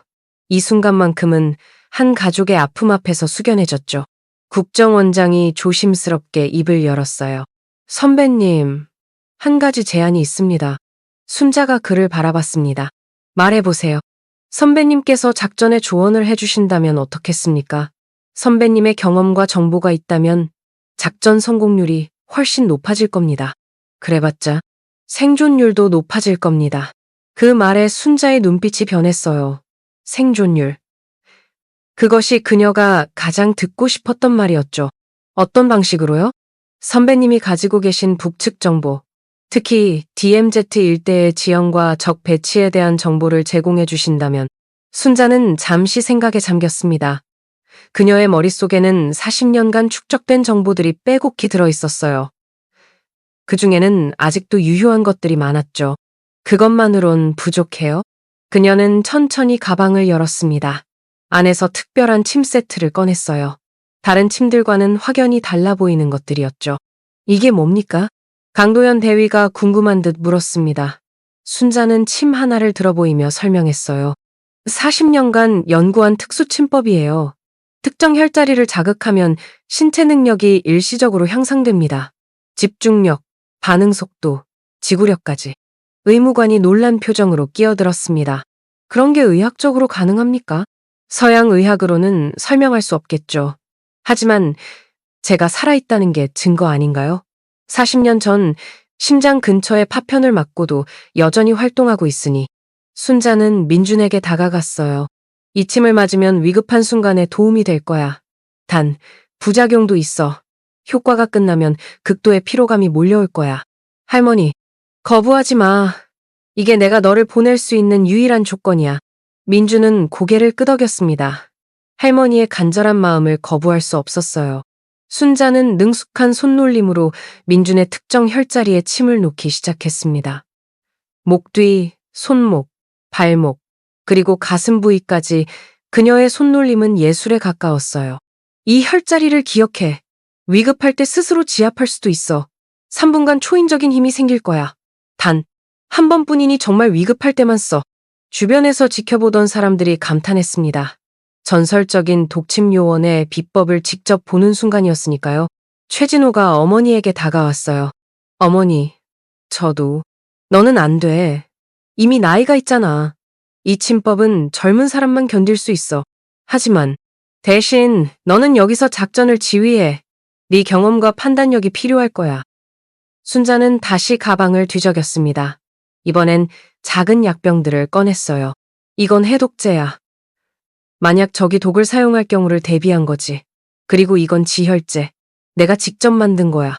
이 순간만큼은 한 가족의 아픔 앞에서 숙연해졌죠. 국정원장이 조심스럽게 입을 열었어요. 선배님, 한 가지 제안이 있습니다. 순자가 그를 바라봤습니다. 말해보세요. 선배님께서 작전에 조언을 해주신다면 어떻겠습니까? 선배님의 경험과 정보가 있다면 작전 성공률이 훨씬 높아질 겁니다. 그래봤자 생존율도 높아질 겁니다. 그 말에 순자의 눈빛이 변했어요. 생존율. 그것이 그녀가 가장 듣고 싶었던 말이었죠. 어떤 방식으로요? 선배님이 가지고 계신 북측 정보, 특히 DMZ 일대의 지형과 적 배치에 대한 정보를 제공해 주신다면. 순자는 잠시 생각에 잠겼습니다. 그녀의 머릿속에는 40년간 축적된 정보들이 빼곡히 들어있었어요. 그 중에는 아직도 유효한 것들이 많았죠. 그것만으론 부족해요? 그녀는 천천히 가방을 열었습니다. 안에서 특별한 침 세트를 꺼냈어요. 다른 침들과는 확연히 달라 보이는 것들이었죠. 이게 뭡니까? 강도연 대위가 궁금한 듯 물었습니다. 순자는 침 하나를 들어보이며 설명했어요. 40년간 연구한 특수침법이에요. 특정 혈자리를 자극하면 신체 능력이 일시적으로 향상됩니다. 집중력, 반응 속도, 지구력까지. 의무관이 놀란 표정으로 끼어들었습니다. 그런 게 의학적으로 가능합니까? 서양 의학으로는 설명할 수 없겠죠. 하지만 제가 살아있다는 게 증거 아닌가요? 40년 전 심장 근처의 파편을 맞고도 여전히 활동하고 있으니. 순자는 민준에게 다가갔어요. 이 침을 맞으면 위급한 순간에 도움이 될 거야. 단, 부작용도 있어. 효과가 끝나면 극도의 피로감이 몰려올 거야. 할머니, 거부하지 마. 이게 내가 너를 보낼 수 있는 유일한 조건이야. 민준은 고개를 끄덕였습니다. 할머니의 간절한 마음을 거부할 수 없었어요. 순자는 능숙한 손놀림으로 민준의 특정 혈자리에 침을 놓기 시작했습니다. 목 뒤, 손목, 발목, 그리고 가슴 부위까지 그녀의 손놀림은 예술에 가까웠어요. 이 혈자리를 기억해. 위급할 때 스스로 지압할 수도 있어. 3분간 초인적인 힘이 생길 거야. 단, 한 번뿐이니 정말 위급할 때만 써. 주변에서 지켜보던 사람들이 감탄했습니다. 전설적인 독침 요원의 비법을 직접 보는 순간이었으니까요. 최진호가 어머니에게 다가왔어요. 어머니, 저도. 너는 안 돼. 이미 나이가 있잖아. 이 침법은 젊은 사람만 견딜 수 있어. 하지만 대신 너는 여기서 작전을 지휘해. 네 경험과 판단력이 필요할 거야. 순자는 다시 가방을 뒤적였습니다. 이번엔 작은 약병들을 꺼냈어요. 이건 해독제야. 만약 적이 독을 사용할 경우를 대비한 거지. 그리고 이건 지혈제. 내가 직접 만든 거야.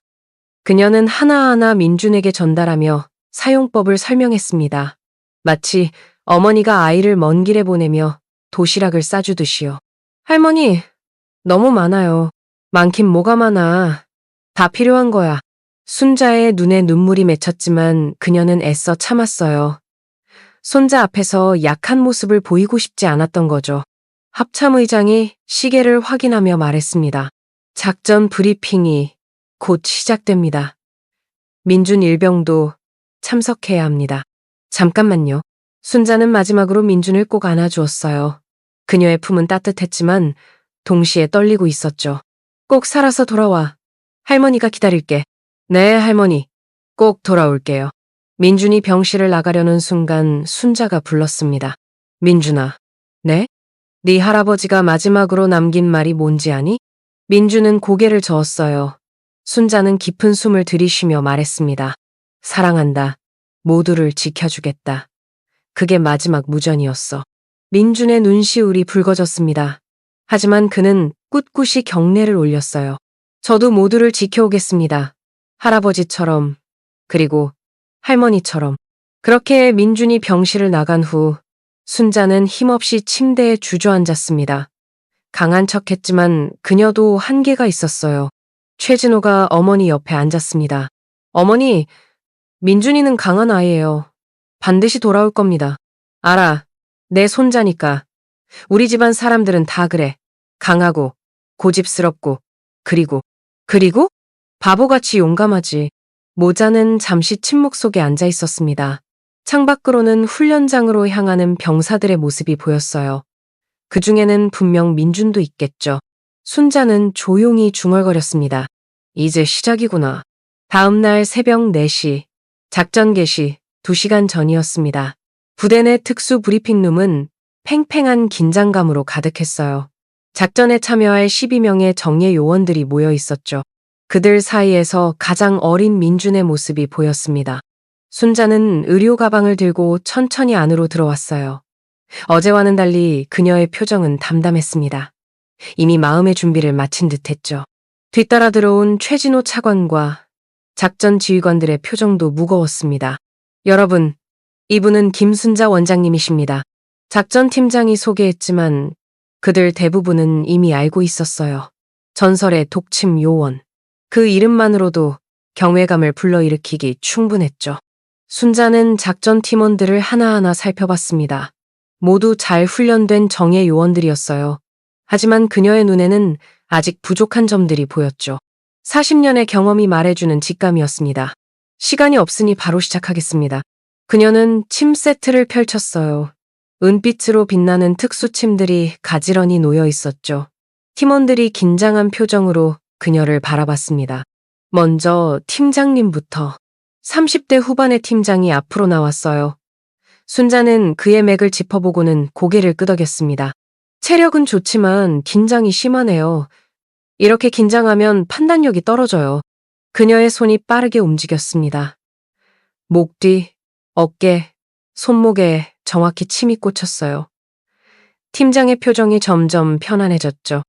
그녀는 하나하나 민준에게 전달하며 사용법을 설명했습니다. 마치 어머니가 아이를 먼 길에 보내며 도시락을 싸주듯이요. 할머니, 너무 많아요. 많긴 뭐가 많아. 다 필요한 거야. 순자의 눈에 눈물이 맺혔지만 그녀는 애써 참았어요. 손자 앞에서 약한 모습을 보이고 싶지 않았던 거죠. 합참의장이 시계를 확인하며 말했습니다. 작전 브리핑이 곧 시작됩니다. 민준 일병도 참석해야 합니다. 잠깐만요. 순자는 마지막으로 민준을 꼭 안아주었어요. 그녀의 품은 따뜻했지만 동시에 떨리고 있었죠. 꼭 살아서 돌아와. 할머니가 기다릴게. 네, 할머니. 꼭 돌아올게요. 민준이 병실을 나가려는 순간 순자가 불렀습니다. 민준아. 네? 네 할아버지가 마지막으로 남긴 말이 뭔지 아니? 민준은 고개를 저었어요. 순자는 깊은 숨을 들이쉬며 말했습니다. 사랑한다. 모두를 지켜주겠다. 그게 마지막 무전이었어. 민준의 눈시울이 붉어졌습니다. 하지만 그는 꿋꿋이 경례를 올렸어요. 저도 모두를 지켜오겠습니다. 할아버지처럼, 그리고 할머니처럼. 그렇게 민준이 병실을 나간 후 순자는 힘없이 침대에 주저앉았습니다. 강한 척했지만 그녀도 한계가 있었어요. 최진호가 어머니 옆에 앉았습니다. 어머니, 민준이는 강한 아이예요. 반드시 돌아올 겁니다. 알아. 내 손자니까. 우리 집안 사람들은 다 그래. 강하고, 고집스럽고, 그리고 바보같이 용감하지. 모자는 잠시 침묵 속에 앉아 있었습니다. 창밖으로는 훈련장으로 향하는 병사들의 모습이 보였어요. 그 중에는 분명 민준도 있겠죠. 순자는 조용히 중얼거렸습니다. 이제 시작이구나. 다음 날 새벽 4시, 작전 개시 2시간 전이었습니다. 부대 내 특수 브리핑룸은 팽팽한 긴장감으로 가득했어요. 작전에 참여할 12명의 정예 요원들이 모여 있었죠. 그들 사이에서 가장 어린 민준의 모습이 보였습니다. 순자는 의료 가방을 들고 천천히 안으로 들어왔어요. 어제와는 달리 그녀의 표정은 담담했습니다. 이미 마음의 준비를 마친 듯했죠. 뒤따라 들어온 최진호 차관과 작전 지휘관들의 표정도 무거웠습니다. 여러분, 이분은 김순자 원장님이십니다. 작전팀장이 소개했지만 그들 대부분은 이미 알고 있었어요. 전설의 독침 요원. 그 이름만으로도 경외감을 불러일으키기 충분했죠. 순자는 작전 팀원들을 하나하나 살펴봤습니다. 모두 잘 훈련된 정예 요원들이었어요. 하지만 그녀의 눈에는 아직 부족한 점들이 보였죠. 40년의 경험이 말해주는 직감이었습니다. 시간이 없으니 바로 시작하겠습니다. 그녀는 침 세트를 펼쳤어요. 은빛으로 빛나는 특수침들이 가지런히 놓여 있었죠. 팀원들이 긴장한 표정으로 그녀를 바라봤습니다. 먼저 팀장님부터. 30대 후반의 팀장이 앞으로 나왔어요. 순자는 그의 맥을 짚어보고는 고개를 끄덕였습니다. 체력은 좋지만 긴장이 심하네요. 이렇게 긴장하면 판단력이 떨어져요. 그녀의 손이 빠르게 움직였습니다. 목 뒤, 어깨, 손목에 정확히 침이 꽂혔어요. 팀장의 표정이 점점 편안해졌죠.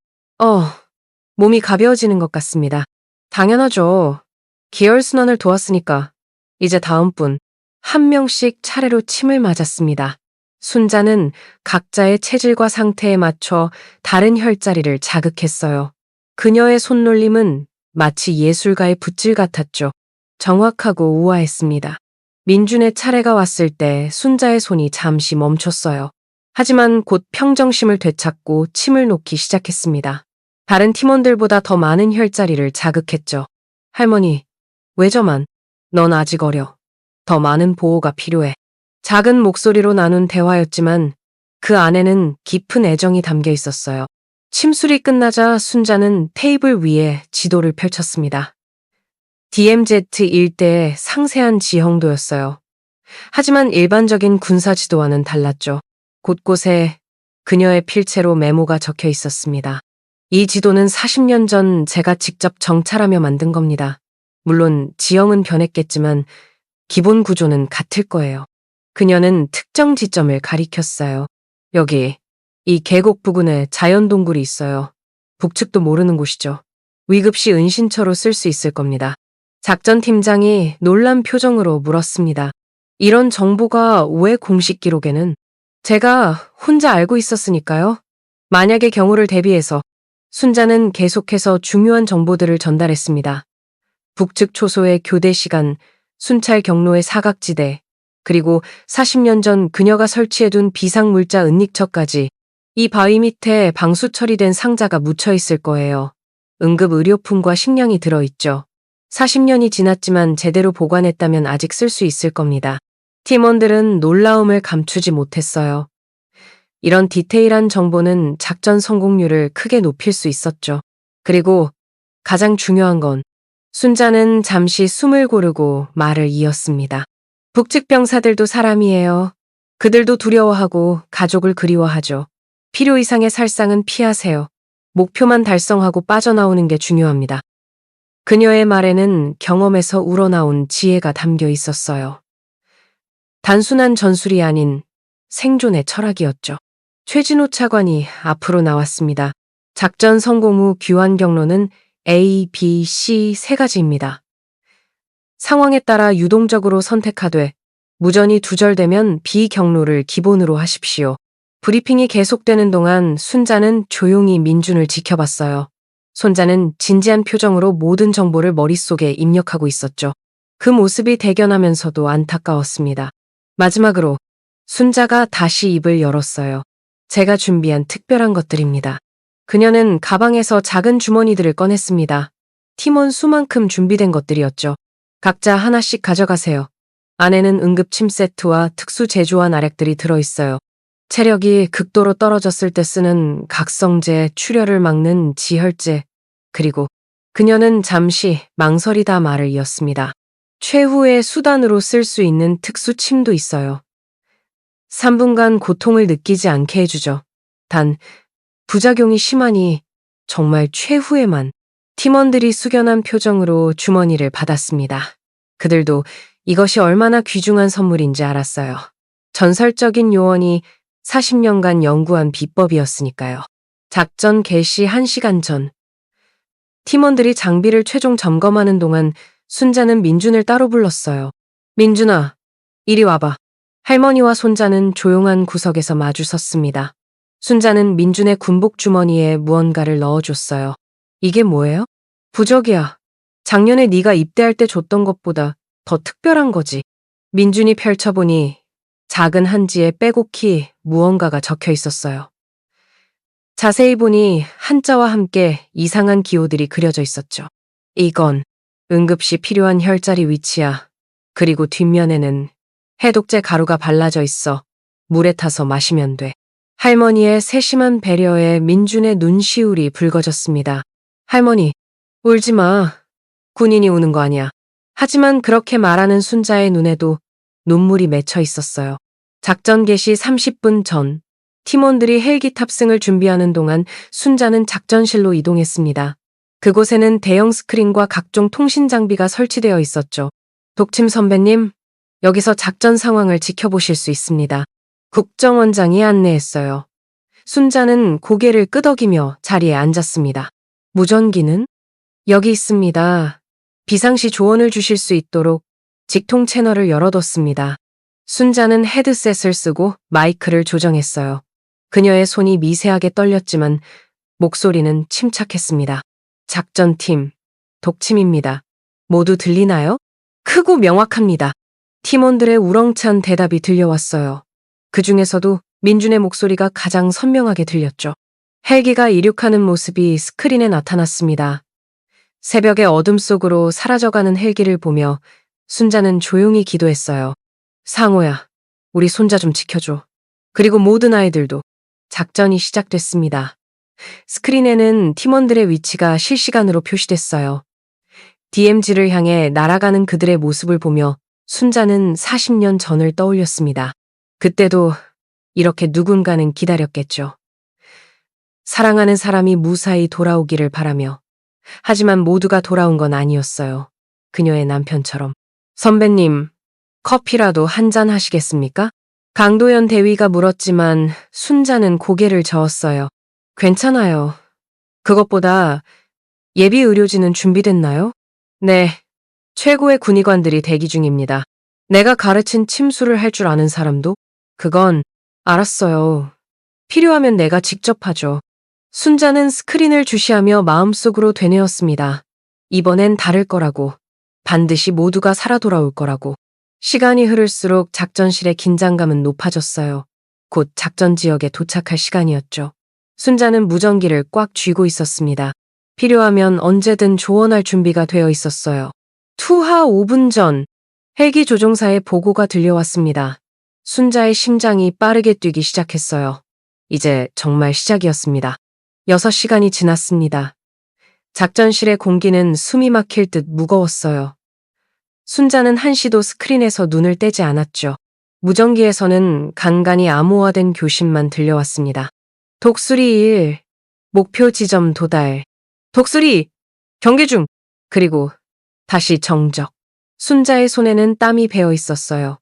몸이 가벼워지는 것 같습니다. 당연하죠. 기혈순환을 도왔으니까. 이제 다음 분. 한 명씩 차례로 침을 맞았습니다. 순자는 각자의 체질과 상태에 맞춰 다른 혈자리를 자극했어요. 그녀의 손놀림은 마치 예술가의 붓질 같았죠. 정확하고 우아했습니다. 민준의 차례가 왔을 때 순자의 손이 잠시 멈췄어요. 하지만 곧 평정심을 되찾고 침을 놓기 시작했습니다. 다른 팀원들보다 더 많은 혈자리를 자극했죠. 할머니, 왜 저만? 넌 아직 어려. 더 많은 보호가 필요해. 작은 목소리로 나눈 대화였지만 그 안에는 깊은 애정이 담겨 있었어요. 침술이 끝나자 순자는 테이블 위에 지도를 펼쳤습니다. DMZ 일대의 상세한 지형도였어요. 하지만 일반적인 군사 지도와는 달랐죠. 곳곳에 그녀의 필체로 메모가 적혀 있었습니다. 이 지도는 40년 전 제가 직접 정찰하며 만든 겁니다. 물론 지형은 변했겠지만 기본 구조는 같을 거예요. 그녀는 특정 지점을 가리켰어요. 여기, 이 계곡 부근에 자연동굴이 있어요. 북측도 모르는 곳이죠. 위급시 은신처로 쓸 수 있을 겁니다. 작전팀장이 놀란 표정으로 물었습니다. 이런 정보가 왜 공식 기록에는? 제가 혼자 알고 있었으니까요. 만약의 경우를 대비해서 순자는 계속해서 중요한 정보들을 전달했습니다. 북측 초소의 교대 시간, 순찰 경로의 사각지대, 그리고 40년 전 그녀가 설치해둔 비상물자 은닉처까지. 이 바위 밑에 방수 처리된 상자가 묻혀 있을 거예요. 응급 의료품과 식량이 들어있죠. 40년이 지났지만 제대로 보관했다면 아직 쓸 수 있을 겁니다. 팀원들은 놀라움을 감추지 못했어요. 이런 디테일한 정보는 작전 성공률을 크게 높일 수 있었죠. 그리고 가장 중요한 건 순자는 잠시 숨을 고르고 말을 이었습니다. 북측 병사들도 사람이에요. 그들도 두려워하고 가족을 그리워하죠. 필요 이상의 살상은 피하세요. 목표만 달성하고 빠져나오는 게 중요합니다. 그녀의 말에는 경험에서 우러나온 지혜가 담겨 있었어요. 단순한 전술이 아닌 생존의 철학이었죠. 최진호 차관이 앞으로 나왔습니다. 작전 성공 후 귀환 경로는 A, B, C 세 가지입니다. 상황에 따라 유동적으로 선택하되 무전이 두절되면 B 경로를 기본으로 하십시오. 브리핑이 계속되는 동안 순자는 조용히 민준을 지켜봤어요. 손자는 진지한 표정으로 모든 정보를 머릿속에 입력하고 있었죠. 그 모습이 대견하면서도 안타까웠습니다. 마지막으로 순자가 다시 입을 열었어요. 제가 준비한 특별한 것들입니다. 그녀는 가방에서 작은 주머니들을 꺼냈습니다. 팀원 수만큼 준비된 것들이었죠. 각자 하나씩 가져가세요. 안에는 응급 침 세트와 특수 제조한 아렉들이 들어있어요. 체력이 극도로 떨어졌을 때 쓰는 각성제, 출혈을 막는 지혈제, 그리고 그녀는 잠시 망설이다 말을 이었습니다. 최후의 수단으로 쓸 수 있는 특수 침도 있어요. 3분간 고통을 느끼지 않게 해주죠. 단, 부작용이 심하니 정말 최후에만. 팀원들이 숙연한 표정으로 주머니를 받았습니다. 그들도 이것이 얼마나 귀중한 선물인지 알았어요. 전설적인 요원이 40년간 연구한 비법이었으니까요. 작전 개시 1시간 전. 팀원들이 장비를 최종 점검하는 동안 순자는 민준을 따로 불렀어요. 민준아, 이리 와봐. 할머니와 손자는 조용한 구석에서 마주 섰습니다. 순자는 민준의 군복 주머니에 무언가를 넣어줬어요. 이게 뭐예요? 부적이야. 작년에 네가 입대할 때 줬던 것보다 더 특별한 거지. 민준이 펼쳐보니 작은 한지에 빼곡히 무언가가 적혀 있었어요. 자세히 보니 한자와 함께 이상한 기호들이 그려져 있었죠. 이건 응급시 필요한 혈자리 위치야. 그리고 뒷면에는 해독제 가루가 발라져 있어. 물에 타서 마시면 돼. 할머니의 세심한 배려에 민준의 눈시울이 붉어졌습니다. 할머니, 울지 마. 군인이 우는 거 아니야. 하지만 그렇게 말하는 순자의 눈에도 눈물이 맺혀 있었어요. 작전 개시 30분 전, 팀원들이 헬기 탑승을 준비하는 동안 순자는 작전실로 이동했습니다. 그곳에는 대형 스크린과 각종 통신 장비가 설치되어 있었죠. 독침 선배님, 여기서 작전 상황을 지켜보실 수 있습니다. 국정원장이 안내했어요. 순자는 고개를 끄덕이며 자리에 앉았습니다. 무전기는? 여기 있습니다. 비상시 조언을 주실 수 있도록 직통 채널을 열어뒀습니다. 순자는 헤드셋을 쓰고 마이크를 조정했어요. 그녀의 손이 미세하게 떨렸지만 목소리는 침착했습니다. 작전팀, 독침입니다. 모두 들리나요? 크고 명확합니다. 팀원들의 우렁찬 대답이 들려왔어요. 그 중에서도 민준의 목소리가 가장 선명하게 들렸죠. 헬기가 이륙하는 모습이 스크린에 나타났습니다. 새벽의 어둠 속으로 사라져가는 헬기를 보며 순자는 조용히 기도했어요. 상호야, 우리 손자 좀 지켜줘. 그리고 모든 아이들도. 작전이 시작됐습니다. 스크린에는 팀원들의 위치가 실시간으로 표시됐어요. DMZ를 향해 날아가는 그들의 모습을 보며 순자는 40년 전을 떠올렸습니다. 그때도 이렇게 누군가는 기다렸겠죠. 사랑하는 사람이 무사히 돌아오기를 바라며. 하지만 모두가 돌아온 건 아니었어요. 그녀의 남편처럼. 선배님, 커피라도 한잔 하시겠습니까? 강도연 대위가 물었지만 순자는 고개를 저었어요. 괜찮아요. 그것보다 예비 의료진은 준비됐나요? 네, 최고의 군의관들이 대기 중입니다. 내가 가르친 침수를 할 줄 아는 사람도? 그건 알았어요. 필요하면 내가 직접 하죠. 순자는 스크린을 주시하며 마음속으로 되뇌었습니다. 이번엔 다를 거라고. 반드시 모두가 살아 돌아올 거라고. 시간이 흐를수록 작전실의 긴장감은 높아졌어요. 곧 작전 지역에 도착할 시간이었죠. 순자는 무전기를 꽉 쥐고 있었습니다. 필요하면 언제든 조언할 준비가 되어 있었어요. 투하 5분 전, 헬기 조종사의 보고가 들려왔습니다. 순자의 심장이 빠르게 뛰기 시작했어요. 이제 정말 시작이었습니다. 6시간이 지났습니다. 작전실의 공기는 숨이 막힐 듯 무거웠어요. 순자는 한시도 스크린에서 눈을 떼지 않았죠. 무전기에서는 간간히 암호화된 교신만 들려왔습니다. 독수리 1, 목표 지점 도달. 독수리, 경계 중. 그리고 다시 정적. 순자의 손에는 땀이 배어 있었어요.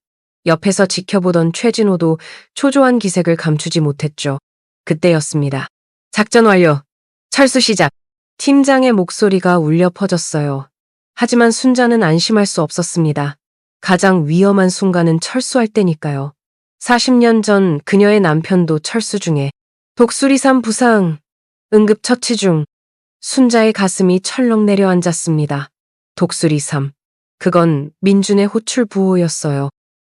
옆에서 지켜보던 최진호도 초조한 기색을 감추지 못했죠. 그때였습니다. 작전 완료. 철수 시작. 팀장의 목소리가 울려 퍼졌어요. 하지만 순자는 안심할 수 없었습니다. 가장 위험한 순간은 철수할 때니까요. 40년 전 그녀의 남편도 철수 중에 독수리산 부상, 응급처치 중. 순자의 가슴이 철렁 내려앉았습니다. 독수리삼. 그건 민준의 호출 부호였어요.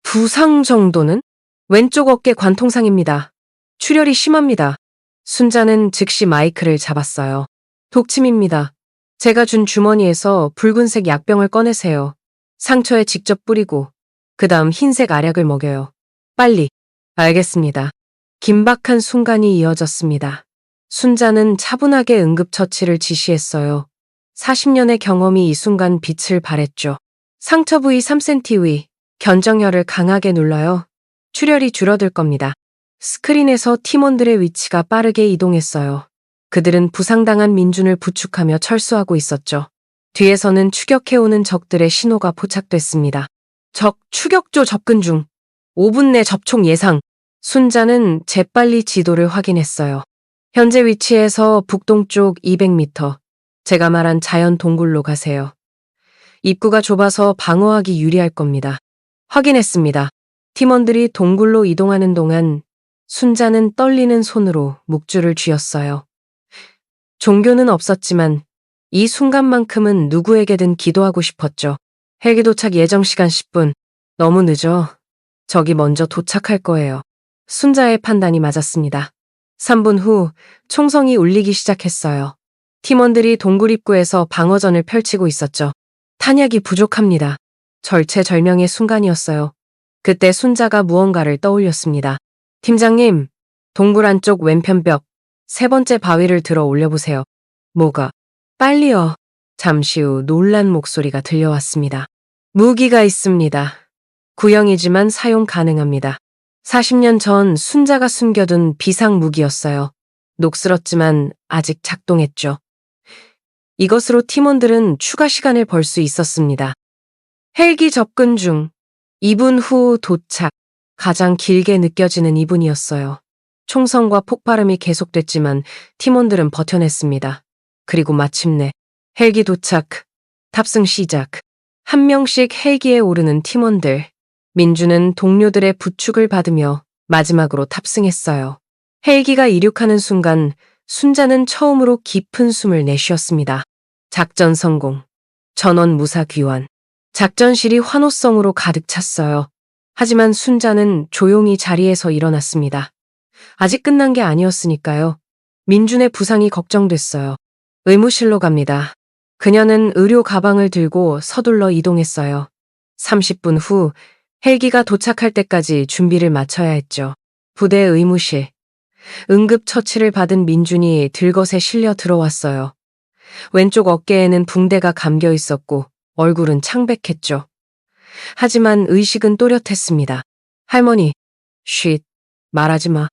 부상 정도는? 왼쪽 어깨 관통상입니다. 출혈이 심합니다. 순자는 즉시 마이크를 잡았어요. 독침입니다. 제가 준 주머니에서 붉은색 약병을 꺼내세요. 상처에 직접 뿌리고 그 다음 흰색 알약을 먹여요. 빨리. 알겠습니다. 긴박한 순간이 이어졌습니다. 순자는 차분하게 응급처치를 지시했어요. 40년의 경험이 이 순간 빛을 발했죠. 상처 부위 3cm 위, 견정혈을 강하게 눌러요. 출혈이 줄어들 겁니다. 스크린에서 팀원들의 위치가 빠르게 이동했어요. 그들은 부상당한 민준을 부축하며 철수하고 있었죠. 뒤에서는 추격해오는 적들의 신호가 포착됐습니다. 적 추격조 접근 중. 5분 내 접촉 예상. 순자는 재빨리 지도를 확인했어요. 현재 위치에서 북동쪽 200m. 제가 말한 자연 동굴로 가세요. 입구가 좁아서 방어하기 유리할 겁니다. 확인했습니다. 팀원들이 동굴로 이동하는 동안 순자는 떨리는 손으로 묵주를 쥐었어요. 종교는 없었지만 이 순간만큼은 누구에게든 기도하고 싶었죠. 헬기 도착 예정 시간 10분. 너무 늦어. 적이 먼저 도착할 거예요. 순자의 판단이 맞았습니다. 3분 후 총성이 울리기 시작했어요. 팀원들이 동굴 입구에서 방어전을 펼치고 있었죠. 탄약이 부족합니다. 절체절명의 순간이었어요. 그때 순자가 무언가를 떠올렸습니다. 팀장님, 동굴 안쪽 왼편 벽, 3번째 바위를 들어 올려보세요. 뭐가? 빨리요. 잠시 후 놀란 목소리가 들려왔습니다. 무기가 있습니다. 구형이지만 사용 가능합니다. 40년 전 순자가 숨겨둔 비상 무기였어요. 녹슬었지만 아직 작동했죠. 이것으로 팀원들은 추가 시간을 벌 수 있었습니다. 헬기 접근 중 2분 후 도착. 가장 길게 느껴지는 2분이었어요. 총성과 폭발음이 계속됐지만 팀원들은 버텨냈습니다. 그리고 마침내 헬기 도착, 탑승 시작. 한 명씩 헬기에 오르는 팀원들. 민주는 동료들의 부축을 받으며 마지막으로 탑승했어요. 헬기가 이륙하는 순간 순자는 처음으로 깊은 숨을 내쉬었습니다. 작전 성공. 전원 무사 귀환. 작전실이 환호성으로 가득 찼어요. 하지만 순자는 조용히 자리에서 일어났습니다. 아직 끝난 게 아니었으니까요. 민준의 부상이 걱정됐어요. 의무실로 갑니다. 그녀는 의료 가방을 들고 서둘러 이동했어요. 30분 후 헬기가 도착할 때까지 준비를 마쳐야 했죠. 부대 의무실. 응급처치를 받은 민준이 들것에 실려 들어왔어요. 왼쪽 어깨에는 붕대가 감겨 있었고 얼굴은 창백했죠. 하지만 의식은 또렷했습니다. 할머니, 쉿, 말하지 마.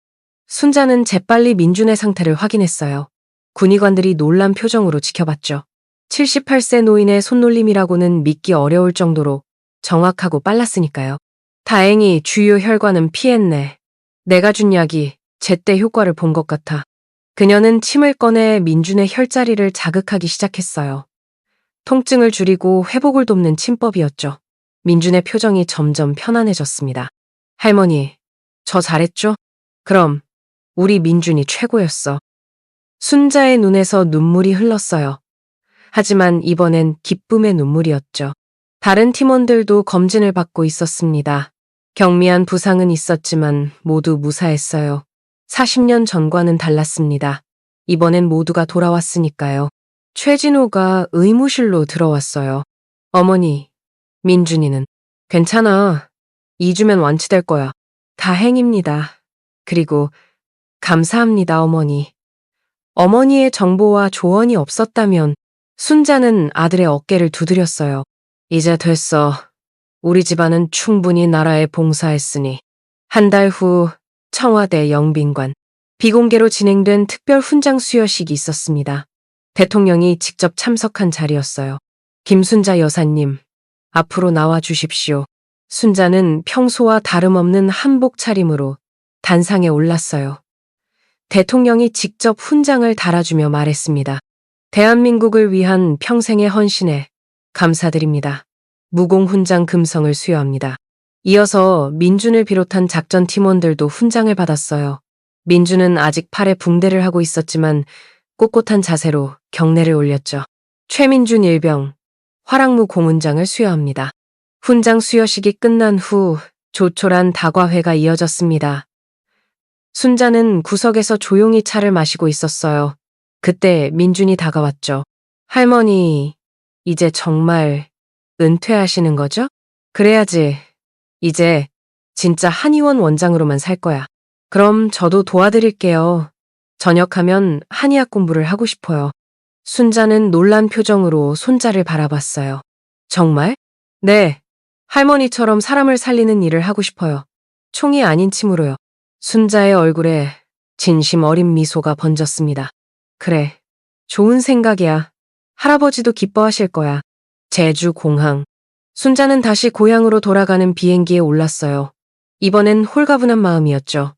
순자는 재빨리 민준의 상태를 확인했어요. 군의관들이 놀란 표정으로 지켜봤죠. 78세 노인의 손놀림이라고는 믿기 어려울 정도로 정확하고 빨랐으니까요. 다행히 주요 혈관은 피했네. 내가 준 약이 제때 효과를 본 것 같아. 그녀는 침을 꺼내 민준의 혈자리를 자극하기 시작했어요. 통증을 줄이고 회복을 돕는 침법이었죠. 민준의 표정이 점점 편안해졌습니다. 할머니, 저 잘했죠? 그럼 우리 민준이 최고였어. 순자의 눈에서 눈물이 흘렀어요. 하지만 이번엔 기쁨의 눈물이었죠. 다른 팀원들도 검진을 받고 있었습니다. 경미한 부상은 있었지만 모두 무사했어요. 40년 전과는 달랐습니다. 이번엔 모두가 돌아왔으니까요. 최진호가 의무실로 들어왔어요. 어머니, 민준이는 괜찮아. 2주면 완치될 거야. 다행입니다. 그리고 감사합니다, 어머니. 어머니의 정보와 조언이 없었다면 순자는 아들의 어깨를 두드렸어요. 이제 됐어. 우리 집안은 충분히 나라에 봉사했으니. 한 달 후 청와대 영빈관. 비공개로 진행된 특별 훈장 수여식이 있었습니다. 대통령이 직접 참석한 자리였어요. 김순자 여사님, 앞으로 나와 주십시오. 순자는 평소와 다름없는 한복 차림으로 단상에 올랐어요. 대통령이 직접 훈장을 달아주며 말했습니다. 대한민국을 위한 평생의 헌신에 감사드립니다. 무공훈장 금성을 수여합니다. 이어서 민준을 비롯한 작전 팀원들도 훈장을 받았어요. 민준은 아직 팔에 붕대를 하고 있었지만 꼿꼿한 자세로 경례를 올렸죠. 최민준 일병, 화랑무 공훈장을 수여합니다. 훈장 수여식이 끝난 후 조촐한 다과회가 이어졌습니다. 순자는 구석에서 조용히 차를 마시고 있었어요. 그때 민준이 다가왔죠. 할머니, 이제 정말 은퇴하시는 거죠? 그래야지. 이제 진짜 한의원 원장으로만 살 거야. 그럼 저도 도와드릴게요. 전역하면 한의학 공부를 하고 싶어요. 순자는 놀란 표정으로 손자를 바라봤어요. 정말? 네. 할머니처럼 사람을 살리는 일을 하고 싶어요. 총이 아닌 침으로요. 순자의 얼굴에 진심 어린 미소가 번졌습니다. 그래. 좋은 생각이야. 할아버지도 기뻐하실 거야. 제주 공항. 순자는 다시 고향으로 돌아가는 비행기에 올랐어요. 이번엔 홀가분한 마음이었죠.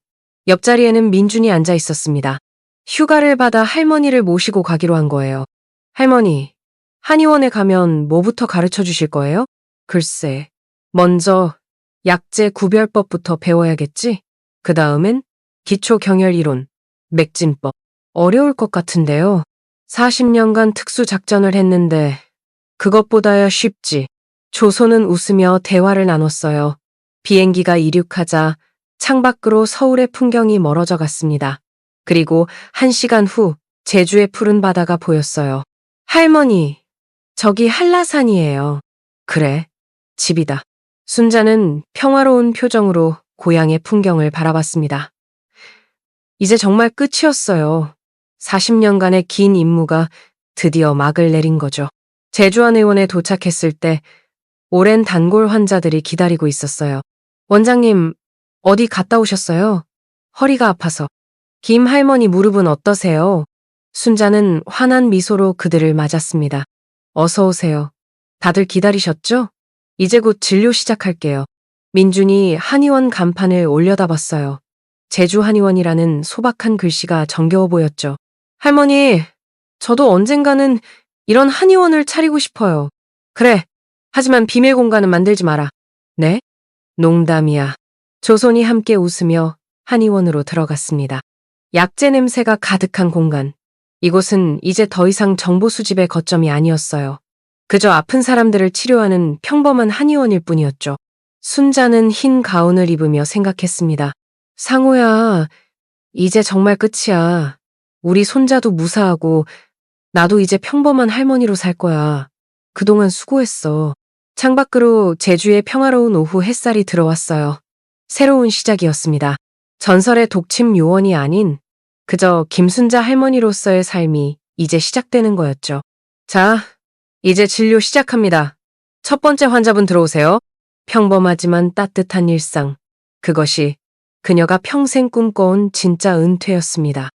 옆자리에는 민준이 앉아 있었습니다. 휴가를 받아 할머니를 모시고 가기로 한 거예요. 할머니, 한의원에 가면 뭐부터 가르쳐 주실 거예요? 글쎄, 먼저 약재 구별법부터 배워야겠지? 그 다음엔 기초 경혈 이론, 맥진법. 어려울 것 같은데요. 40년간 특수작전을 했는데 그것보다야 쉽지. 조선은 웃으며 대화를 나눴어요. 비행기가 이륙하자 창밖으로 서울의 풍경이 멀어져 갔습니다. 그리고 1시간 후 제주의 푸른 바다가 보였어요. 할머니, 저기 한라산이에요. 그래, 집이다. 순자는 평화로운 표정으로 고향의 풍경을 바라봤습니다. 이제 정말 끝이었어요. 40년간의 긴 임무가 드디어 막을 내린 거죠. 제주안의원에 도착했을 때 오랜 단골 환자들이 기다리고 있었어요. 원장님, 어디 갔다 오셨어요? 허리가 아파서. 김 할머니 무릎은 어떠세요? 순자는 환한 미소로 그들을 맞았습니다. 어서 오세요. 다들 기다리셨죠? 이제 곧 진료 시작할게요. 민준이 한의원 간판을 올려다봤어요. 제주한의원이라는 소박한 글씨가 정겨워 보였죠. 할머니, 저도 언젠가는 이런 한의원을 차리고 싶어요. 그래, 하지만 비밀 공간은 만들지 마라. 네? 농담이야. 조손이 함께 웃으며 한의원으로 들어갔습니다. 약재 냄새가 가득한 공간. 이곳은 이제 더 이상 정보 수집의 거점이 아니었어요. 그저 아픈 사람들을 치료하는 평범한 한의원일 뿐이었죠. 순자는 흰 가운을 입으며 생각했습니다. 상호야, 이제 정말 끝이야. 우리 손자도 무사하고 나도 이제 평범한 할머니로 살 거야. 그동안 수고했어. 창밖으로 제주의 평화로운 오후 햇살이 들어왔어요. 새로운 시작이었습니다. 전설의 독침 요원이 아닌 그저 김순자 할머니로서의 삶이 이제 시작되는 거였죠. 자, 이제 진료 시작합니다. 첫 번째 환자분 들어오세요. 평범하지만 따뜻한 일상. 그것이 그녀가 평생 꿈꿔온 진짜 은퇴였습니다.